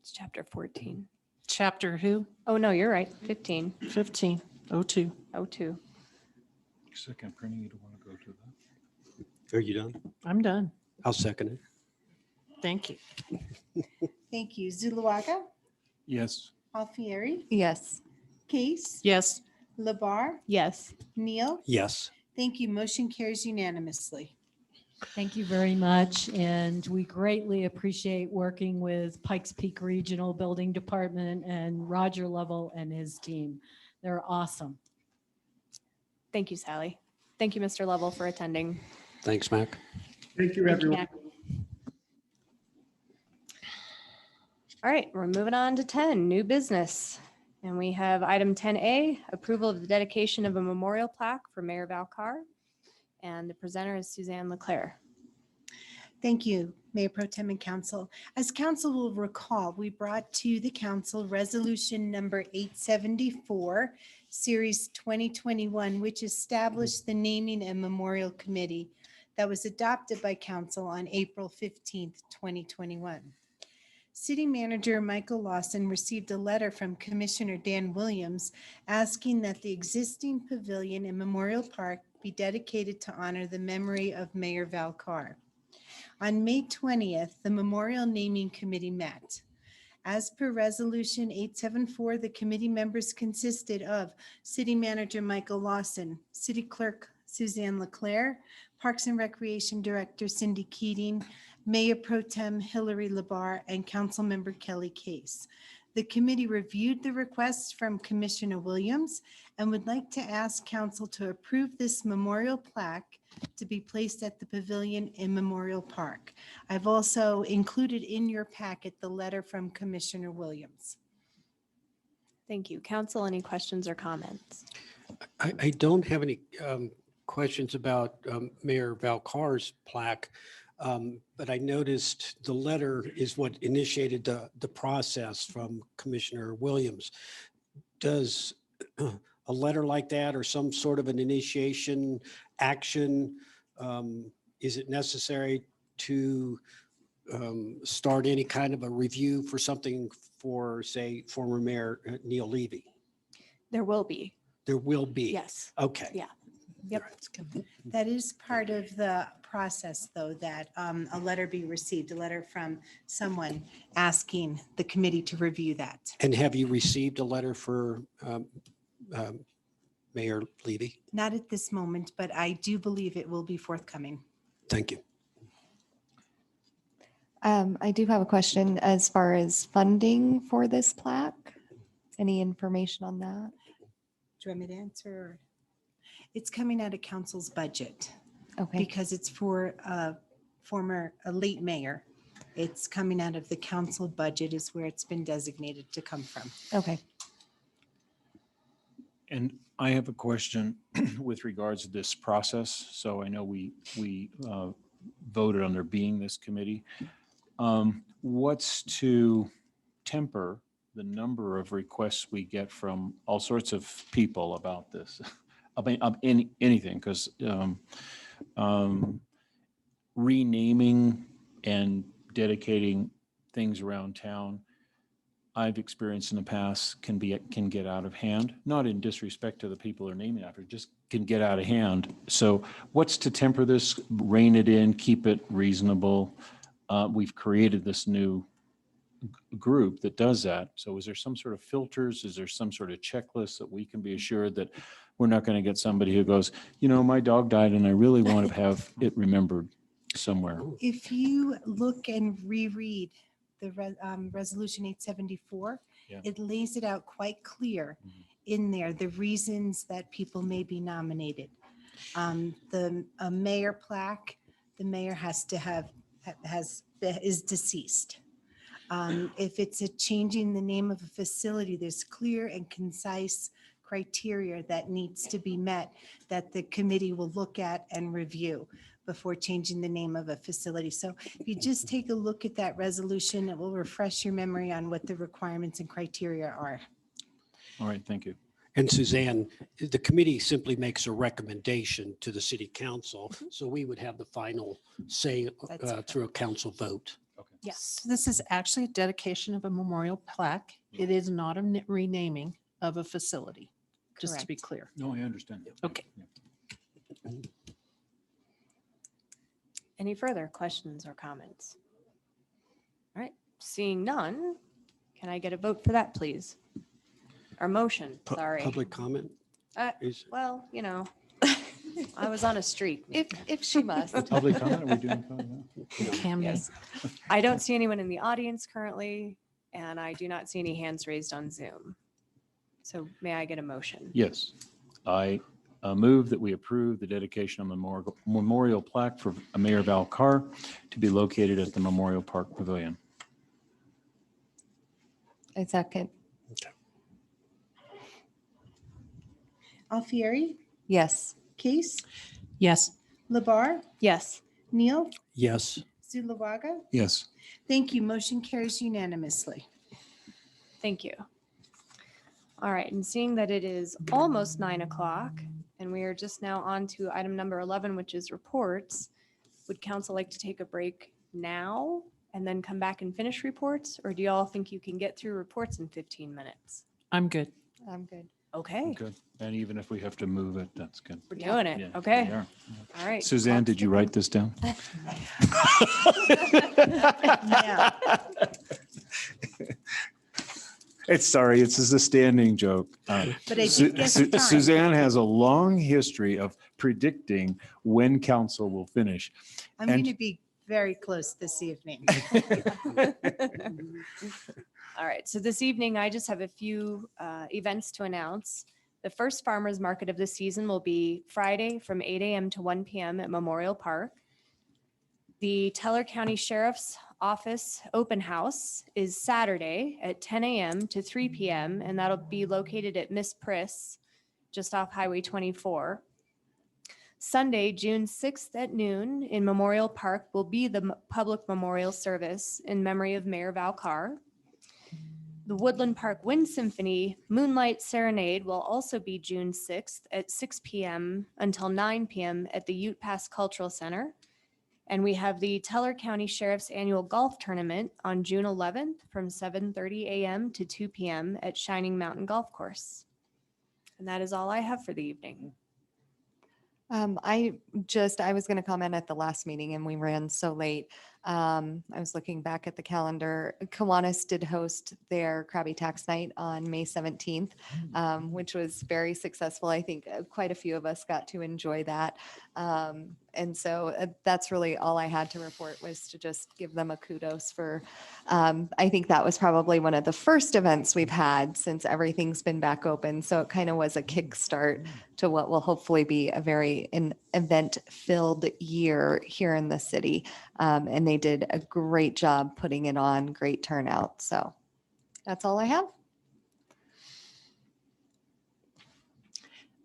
It's chapter 14. Chapter who? Oh, no, you're right. 15. 1502. 02. Second printing, you don't want to go to that? Are you done? I'm done. I'll second it. Thank you. Thank you. Zuluaga, Yes. Alfieri, Yes. Case, Yes. Labar, Yes. Neal. Yes. Thank you. Motion carries unanimously. Thank you very much, and we greatly appreciate working with Pikes Peak Regional Building Department and Roger Lovell and his team. They're awesome. Thank you, Sally. Thank you, Mr. Lovell, for attending. Thanks, Mac. Thank you, Thank you, everyone. Mac. All right, we're moving on to 10, new business. And we have item 10A, approval of the dedication of a memorial plaque for Mayor Valcar. And the presenter is Suzanne Leclerc. Thank you, Mayor Pro Tem and Council. As Council will recall, we brought to the Council Resolution Number 874, Series 2021, which established the Naming and Memorial Committee that was adopted by Council on April 15th, 2021. City Manager Michael Lawson received a letter from Commissioner Dan Williams asking that the existing pavilion in Memorial Park be dedicated to honor the memory of Mayor Val Carr. On May 20th, the Memorial Naming Committee met. As per Resolution 874, the committee members consisted of City Manager Michael Lawson, City Clerk Suzanne Leclerc, Parks and Recreation Director Cindy Keating, Mayor Pro Tem Hillary Labar, and Councilmember Kelly Case. The committee reviewed the request from Commissioner Williams and would like to ask council to approve this memorial plaque to be placed at the pavilion in Memorial Park. I've also included in your packet the letter from Commissioner Williams. Thank you. Council, any questions or comments? I don't have any questions about Mayor Val Carr's plaque, but I noticed the letter is what initiated the process from Commissioner Williams. Does a letter like that or some sort of an initiation action, is it necessary to start any kind of a review for something for, say, former Mayor Neil Levy? There will be. There will be. Yes. Okay. Yeah. Yep. That is part of the process, though, that a letter be received, a letter from someone asking the committee to review that. And have you received a letter for Mayor Levy? Not at this moment, but I do believe it will be forthcoming. Thank you. I do have a question as far as funding for this plaque. Any information on that? Do you want me to answer? It's coming out of council's budget. Okay. Because it's for a late mayor. It's coming out of the council budget is where it's been designated to come from. Okay. And I have a question with regards to this process. So I know we voted on there being this committee. What's to temper the number of requests we get from all sorts of people about this? I mean, anything, because renaming and dedicating things around town, I've experienced in the past can get out of hand, not in disrespect to the people they're naming after, just can get out of hand. So what's to temper this, rein it in, keep it reasonable? We've created this new group that does that. So is there some sort of filters? Is there some sort of checklist that we can be assured that we're not going to get somebody who goes, you know, my dog died and I really want to have it remembered somewhere? If you look and reread the resolution 874, Yeah. it lays it out quite clear in there, the reasons that people may be nominated. The mayor plaque, the mayor has to is deceased. If it's a changing the name of a facility, there's clear and concise criteria that needs to be met that the committee will look at and review before changing the name of a facility. So if you just take a look at that resolution, it will refresh your memory on what the requirements and criteria are. All right, thank you. And Suzanne, the committee simply makes a recommendation to the city council. So we would have the final say through a council vote. Yes, this is actually a dedication of a memorial plaque. It is not a renaming of a facility, just to be clear. No, I understand. Okay. Any further questions or comments? All right, seeing none, can I get a vote for that, please? Or motion, sorry. Public comment? is- Well, you know, I was on a streak. If she must. Public comment, are we doing? Can Yes. I don't see anyone in the audience currently, and I do not see any hands raised on Zoom. So may I get a motion? Yes, I move that we approve the dedication of memorial plaque for Mayor Val Carr to be located at the Memorial Park Pavilion. I second. Alfieri, Yes. Case, Yes. Labar, Yes. Neal, Yes. Zulawaga. Yes. Thank you. Motion carries unanimously. Thank you. All right, and seeing that it is almost 9 o'clock and we are just now on to item number 11, which is reports, would council like to take a break now and then come back and finish reports? Or do y'all think you can get through reports in 15 minutes? I'm good. I'm good. Okay, Good. And even if we have to move it, that's good. we're doing Yeah, it. Okay, we are. all right. Suzanne, did you write this down? Yeah. It's sorry, it's just a standing joke. But I did guess the time. Suzanne has a long history of predicting when council will finish. I'm And- going to be very close this evening. All right, so this evening, I just have a few events to announce. The first farmers market of the season will be Friday from 8 a.m. to 1 p.m. at Memorial Park. The Teller County Sheriff's Office Open House is Saturday at 10 a.m. to 3 p.m., and that'll be located at Miss Priss, just off Highway 24. Sunday, June 6th at noon in Memorial Park will be the public memorial service in memory of Mayor Val Carr. The Woodland Park Wind Symphony Moonlight Serenade will also be June 6th at 6 p.m. until 9 p.m. at the Ute Pass Cultural Center. And we have the Teller County Sheriff's Annual Golf Tournament on June 11th from 7:30 a.m. to 2 p.m. at Shining Mountain Golf Course. And that is all I have for the evening. I was going to comment at the last meeting and we ran so late. I was looking back at the calendar. Kiwanis did host their Krabby Tax Night on May 17th, which was very successful. I think quite a few of us got to enjoy that. And so that's really all I had to report, was to just give them a kudos for, I think that was probably one of the first events we've had since everything's been back open. So it kind of was a kickstart to what will hopefully be a very event-filled year here in the city. And they did a great job putting it on, great turnout. So that's all I have.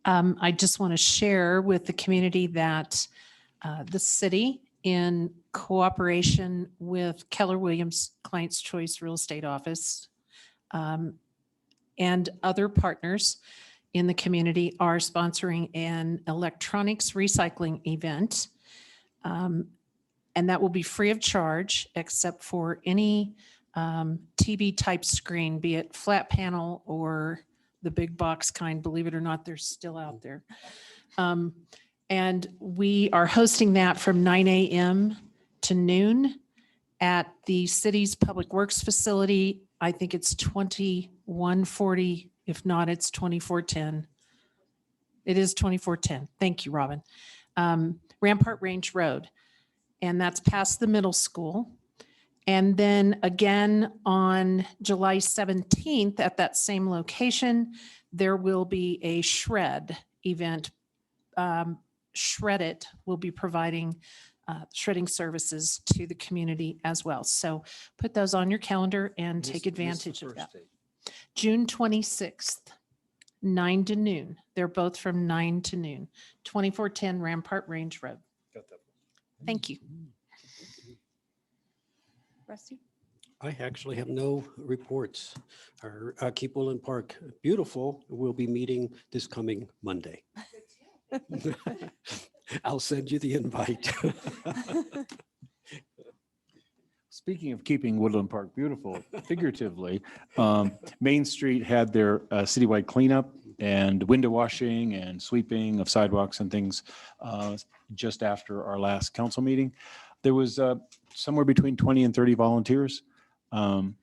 I just want to share with the community that the city, in cooperation with Keller Williams Clients Choice Real Estate Office, and other partners in the community, are sponsoring an electronics recycling event. And that will be free of charge, except for any TV type screen, be it flat panel or the big box kind. Believe it or not, they're still out there. And we are hosting that from 9 a.m. to noon at the city's Public Works facility. I think it's 2140. If not, it's 2410. It is 2410. Thank you, Robin. Rampart Range Road. And that's past the middle school. And then again on July 17th at that same location, there will be a shred event. Shred It will be providing shredding services to the community as well. So put those on your calendar and take advantage of that. June 26th, 9 to noon. They're both from 9 to noon. 2410 Rampart Range Road. Thank you. Rusty? I actually have no reports. Our Keep Woodland Park Beautiful will be meeting this coming Monday. I'll send you the invite. Speaking of keeping Woodland Park beautiful, figuratively, Main Street had their citywide cleanup and window washing and sweeping of sidewalks and things just after our last council meeting. There was somewhere between 20 and 30 volunteers.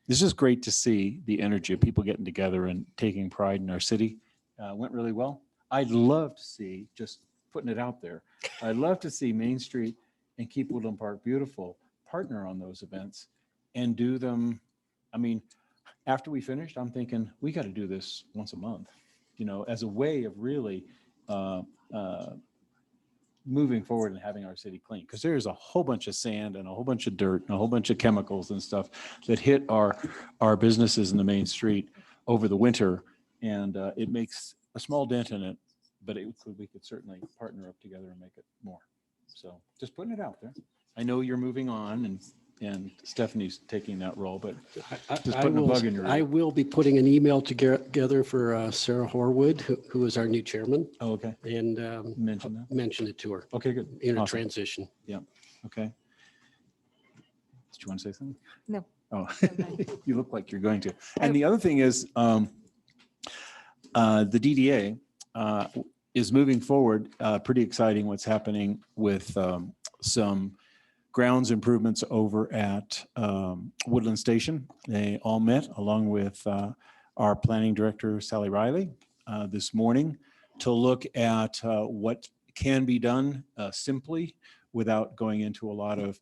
This is great to see the energy of people getting together and taking pride in our city. Went really well. I'd love to see, just putting it out there, I'd love to see Main Street and Keep Woodland Park Beautiful partner on those events and do them. I mean, after we finished, I'm thinking we got to do this once a month, you know, as a way of really moving forward and having our city clean. Because there's a whole bunch of sand and a whole bunch of dirt and a whole bunch of chemicals and stuff that hit our businesses in the main street over the winter. And it makes a small dent in it, but we could certainly partner up together and make it more. So just putting it out there. I know you're moving on and Stephanie's taking that role, but just putting a bug in your ear. I will be putting an email together for Sarah Horwood, who is our new chairman. Oh, okay. And mention that. Mention it to her. Okay, good. In a Awesome. transition. Yeah. Okay. Mr. you want to say something? No. Oh, you look like you're going to. And the other thing is, the DDA is moving forward. Pretty exciting what's happening with some grounds improvements over at Woodland Station. They all met along with our planning director, Sally Riley, this morning to look at what can be done simply without going into a lot of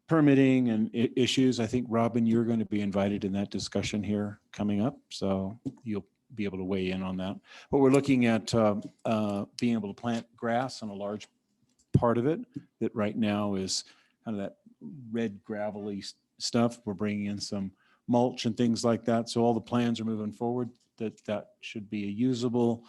permitting and issues. I think, Robin, you're going to be invited in that discussion here coming up, so you'll be able to weigh in on that. But we're looking at being able to plant grass on a large part of it that right now is kind of that red gravelly stuff. We're bringing in some mulch and things like that. So all the plans are moving forward that should be a usable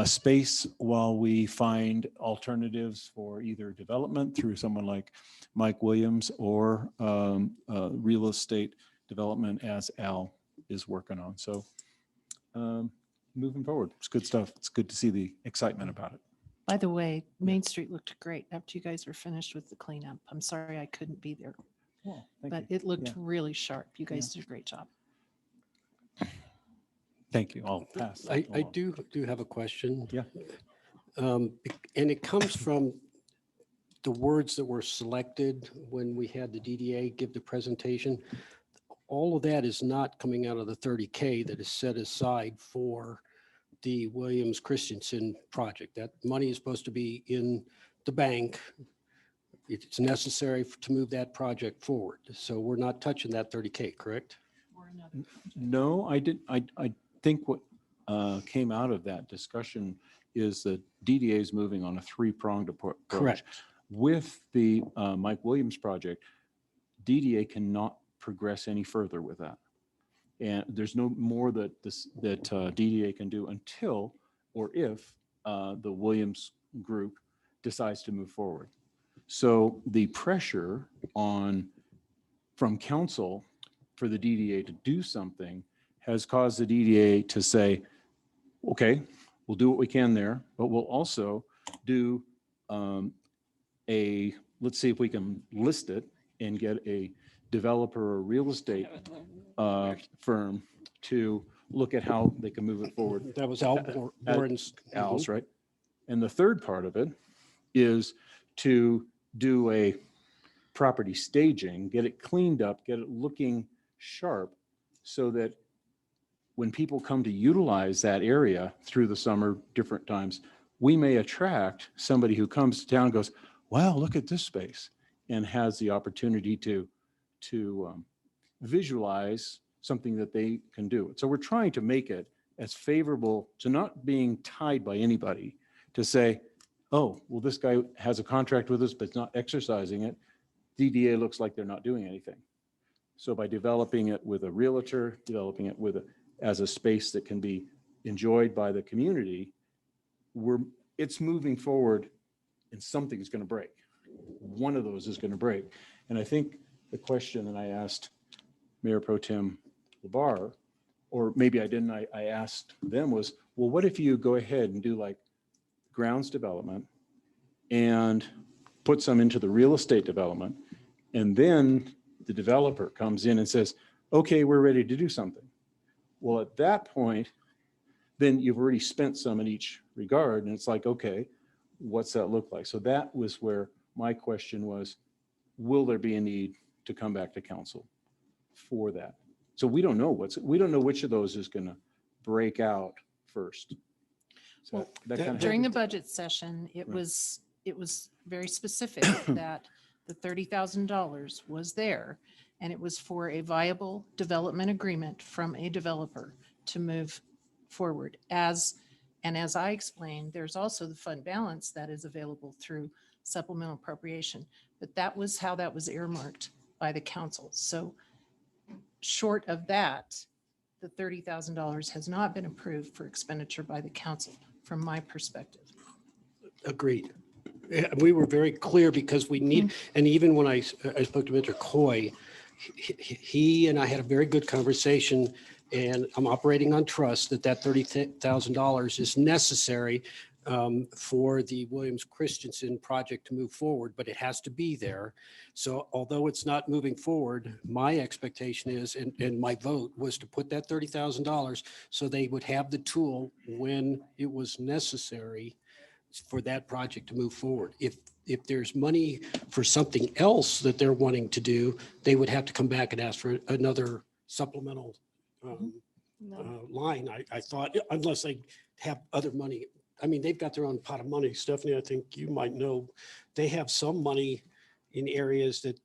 space while we find alternatives for either development through someone like Mike Williams or real estate development as Al is working on. So moving forward, it's good stuff. It's good to see the excitement about it. By the way, Main Street looked great after you guys were finished with the cleanup. I'm sorry I couldn't be there, Well, but it looked really sharp. You guys did a great job. Thank you. I'll pass. that I along. do have a question. Yeah. And it comes from the words that were selected when we had the DDA give the presentation. All of that is not coming out of the 30K that is set aside for the Williams Christensen project. That money is supposed to be in the bank. It's necessary to move that project forward. So we're not touching that 30K, correct? No, I didn't. I think what came out of that discussion is that DDA is moving on a three-pronged approach. Correct. With the Mike Williams project, DDA cannot progress any further with that. And there's no more that DDA can do until or if the Williams group decides to move forward. So the pressure from council for the DDA to do something has caused the DDA to say, okay, we'll do what we can there, but we'll also do let's see if we can list it and get a developer or real estate firm to look at how they can move it forward. That was Al Boren's. Al's, right? And the third part of it is to do a property staging, get it cleaned up, get it looking sharp so that when people come to utilize that area through the summer, different times, we may attract somebody who comes to town and goes, wow, look at this space, and has the opportunity to visualize something that they can do. So we're trying to make it as favorable to not being tied by anybody to say, oh, well, this guy has a contract with us, but not exercising it. DDA looks like they're not doing anything. So by developing it with a realtor, developing it as a space that can be enjoyed by the community, it's moving forward and something is going to break. One of those is going to break. And I think the question that I asked Mayor Pro Tem LeBar, or maybe I didn't, I asked them was, well, what if you go ahead and do like grounds development and put some into the real estate development, and then the developer comes in and says, okay, we're ready to do something. Well, at that point, then you've already spent some in each regard, and it's like, okay, what's that look like? So that was where my question was, will there be a need to come back to council for that? So we don't know which of those is going to break out first. So Well, that kind of during the budget session, it was very specific that the $30,000 was there, and it was for a viable development agreement from a developer to move forward. As I explained, there's also the fund balance that is available through supplemental appropriation, but that was how that was earmarked by the council. So short of that, the $30,000 has not been approved for expenditure by the council, from my perspective. Agreed. We were very clear because we need, and even when I spoke to Mr. Coy, he and I had a very good conversation, and I'm operating on trust that $30,000 is necessary for the Williams Christensen project to move forward, but it has to be there. So although it's not moving forward, my expectation is, and my vote was to put that $30,000 so they would have the tool when it was necessary for that project to move forward. If there's money for something else that they're wanting to do, they would have to come back and ask for another supplemental line. I thought, unless they have other money. I mean, they've got their own pot of money. Stephanie, I think you might know, they have some money in areas that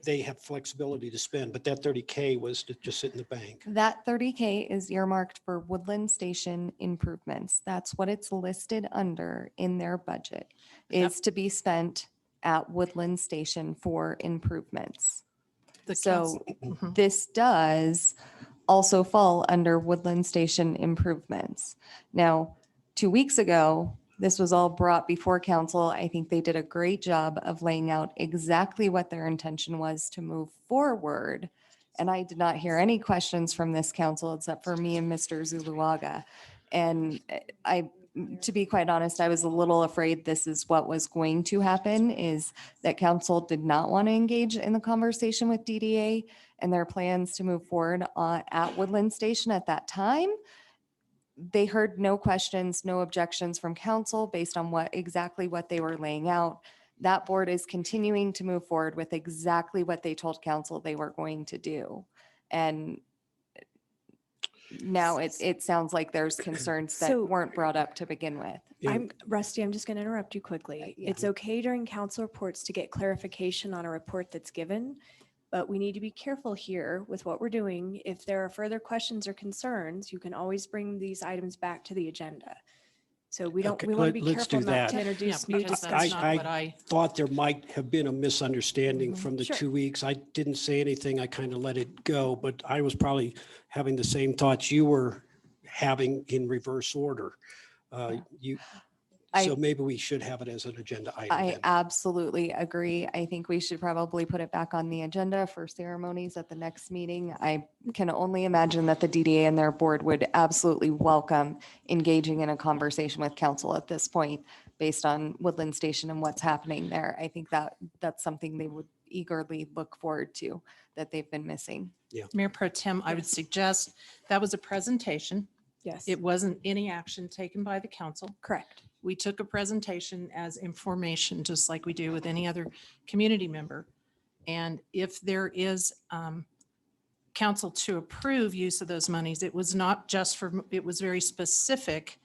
they have flexibility to spend, but that 30K was to just sit in the bank. That 30K is earmarked for Woodland Station improvements. That's what it's listed under in their budget, is to be spent at Woodland Station for improvements. So this does also fall under Woodland Station improvements. Now, 2 weeks ago, this was all brought before council. I think they did a great job of laying out exactly what their intention was to move forward. And I did not hear any questions from this council except for me and Mr. Zuluaga. And to be quite honest, I was a little afraid this is what was going to happen, is that council did not want to engage in the conversation with DDA and their plans to move forward at Woodland Station at that time. They heard no questions, no objections from council based on exactly what they were laying out. That board is continuing to move forward with exactly what they told council they were going to do. And now it sounds like there's concerns that So- weren't brought up to begin with. Rusty, I'm just going to interrupt you quickly. It's okay during council reports to get clarification on a report that's given, but we need to be careful here with what we're doing. If there are further questions or concerns, you can always bring these items back to the agenda. So we want to be Let's do careful not that. to introduce new because that's discussion. not what I- Thought there might have been a misunderstanding Mhm. from the Sure. 2 weeks. I didn't say anything. I kind of let it go, but I was probably having the same thoughts you were having in reverse order. So maybe we should have it as an agenda item. I then. absolutely agree. I think we should probably put it back on the agenda for ceremonies at the next meeting. I can only imagine that the DDA and their board would absolutely welcome engaging in a conversation with council at this point based on Woodland Station and what's happening there. I think that's something they would eagerly look forward to, that they've been missing. Mayor Pro Tem, I would suggest that was a presentation. Yes. It wasn't any action taken by the council. Correct. We took a presentation as information, just like we do with any other community member. And if there is council to approve use of those monies, it was not just for, it was very specific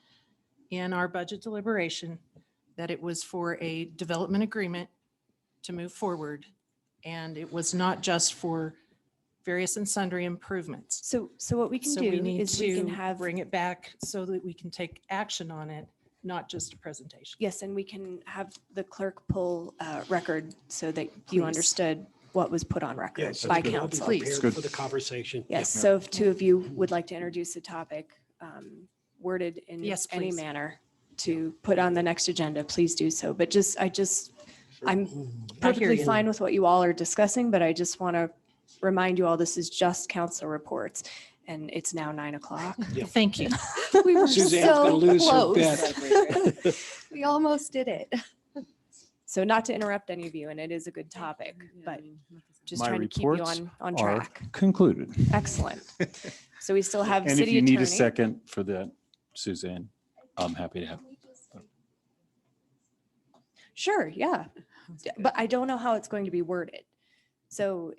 in our budget deliberation that it was for a development agreement to move forward. And it was not just for various and sundry improvements. So what we can So do we need is we can to have. bring it back so that we can take action on it, not just a presentation. Yes, and we can have the clerk pull record so that Please. you understood what was put on record Yes, by I'll be council. prepared for the conversation. Yes, so if two of you would like to introduce a topic worded in Yes, any please. manner to put on the next agenda, please do so. But I'm perfectly you. fine with what you all are discussing, but I just want to remind you all, this is just council reports. And it's now 9:00. Thank you. We were Suzanne's gonna so lose her close. bet. We almost did it. So not to interrupt any of you, and it is a good topic, but just My trying to keep you reports on are track. concluded. Excellent. So we still have And if city you need a attorney. second for that, Suzanne, I'm happy to have. Sure, yeah. But I don't know how it's going to be worded. So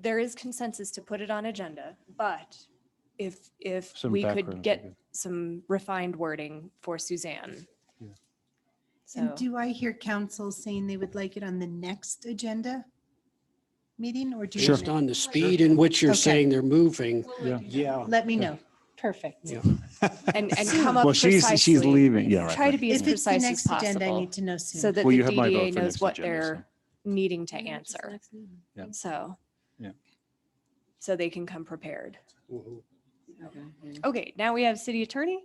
there is consensus to put it on agenda, but if Some we background could would be get good. some refined wording for Suzanne. And So, do I hear council saying they would like it on the next agenda meeting, or do you? Just on the speed in which you're Okay. saying they're moving. Yeah. Yeah. Let me know. Perfect. Yeah. and come up Well, precisely. she's leaving. Yeah, right. Try to be as If it's the precise as next agenda, I possible. need to know soon. So that Well, the you have my vote DDA for knows next what agenda, they're needing to answer. Yeah. So. Yeah. So they can come prepared. Mhm. Okay, now we have city attorney.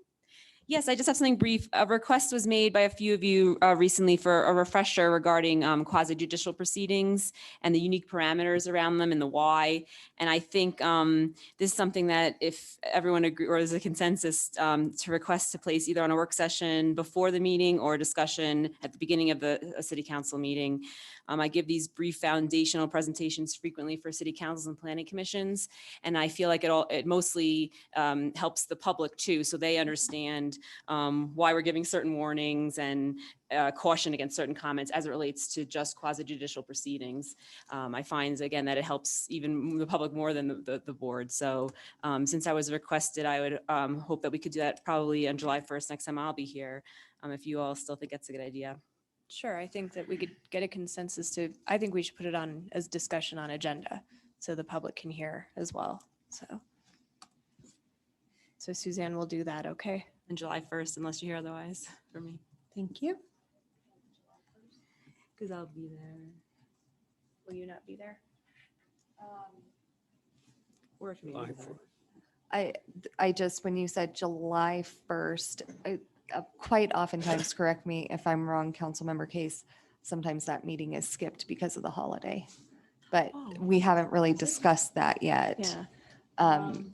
Yes, I just have something brief. A request was made by a few of you recently for a refresher regarding quasi judicial proceedings and the unique parameters around them and the why. And I think this is something that if everyone agree or there's a consensus to request to place either on a work session before the meeting or a discussion at the beginning of a city council meeting. I give these brief foundational presentations frequently for city councils and planning commissions. And I feel like it mostly helps the public too, so they understand why we're giving certain warnings and caution against certain comments as it relates to just quasi judicial proceedings. I find again that it helps even the public more than the board. So since I was requested, I would hope that we could do that probably on July 1st, next time I'll be here, if you all still think that's a good idea. Sure, I think that we could get a consensus to, I think we should put it on as discussion on agenda so the public can hear as well. So Suzanne will do that, okay? On July 1st, unless you hear otherwise for me. Thank you. Because I'll be there. Will you not be there? Or if you July be there. 4th. I just, when you said July 1st, quite oftentimes, correct me if I'm wrong, Councilmember Case, sometimes that meeting is skipped because of the holiday. But we haven't really discussed that yet. Yeah.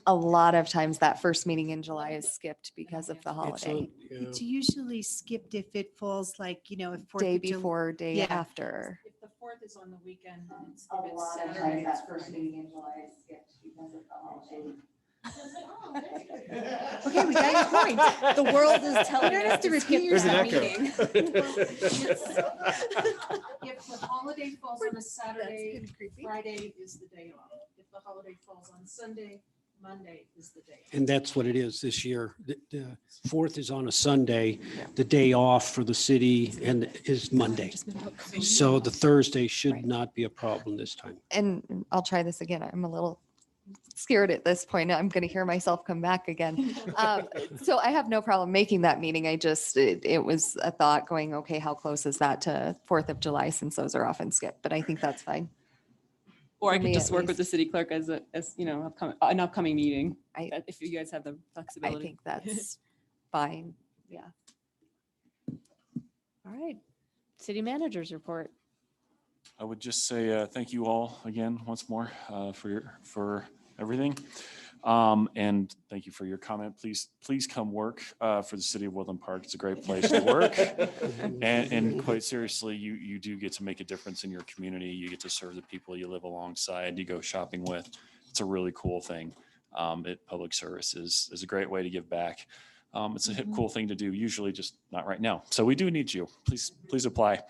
A lot of times that first meeting in July is skipped because of the It's holiday. on- yeah. It's usually skipped if it falls like, if 4th Day of July. before, day Yeah. after. If the 4th is on the weekend, it's, A if it's lot of Saturday, times it's that first Friday. meeting in July is skipped because of the holiday. Okay, we got your point. The world is telling You don't us have to to repeat skip There's an that echo. meeting. If the holiday falls on a Saturday, Friday is the day off. If the holiday falls on Sunday, Monday is the day. And that's what it is this year. The 4th is on a Sunday. The day off for the city and is Monday. So the Thursday should not be a problem this time. And I'll try this again. I'm a little scared at this point. I'm going to hear myself come back again. So I have no problem making that meeting. It was a thought going, okay, how close is that to 4th of July since those are often skipped? But I think that's fine. Or I For could me just at work with the least. city clerk as an upcoming meeting. I- If you guys have the I flexibility. think that's fine. Yeah. All right, city managers report. I would just say thank you all again once more for everything. And thank you for your comment. Please come work for the city of Woodland Park. It's a great place to work. And quite seriously, you do get to make a difference in your community. You get to serve the people you live alongside, you go shopping with. It's a really cool thing. Public service is a great way to give back. It's a cool thing to do, usually just not right now. So we do need you. Please apply.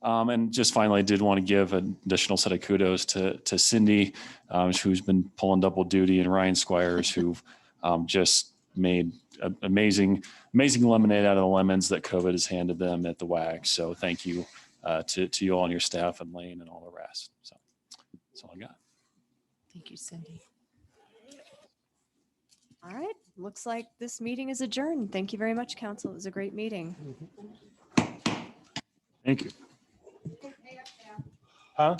And just finally, I did want to give an additional set of kudos to Cindy, who's been pulling double duty, and Ryan Squires, who've just made amazing lemonade out of the lemons that COVID has handed them at the WAG. So thank you to you all and your staff and Lane and all the rest. So that's all I got. Thank you, Cindy. All right, looks like this meeting is adjourned. Thank you very much, council. It was a great meeting. Thank you. Huh?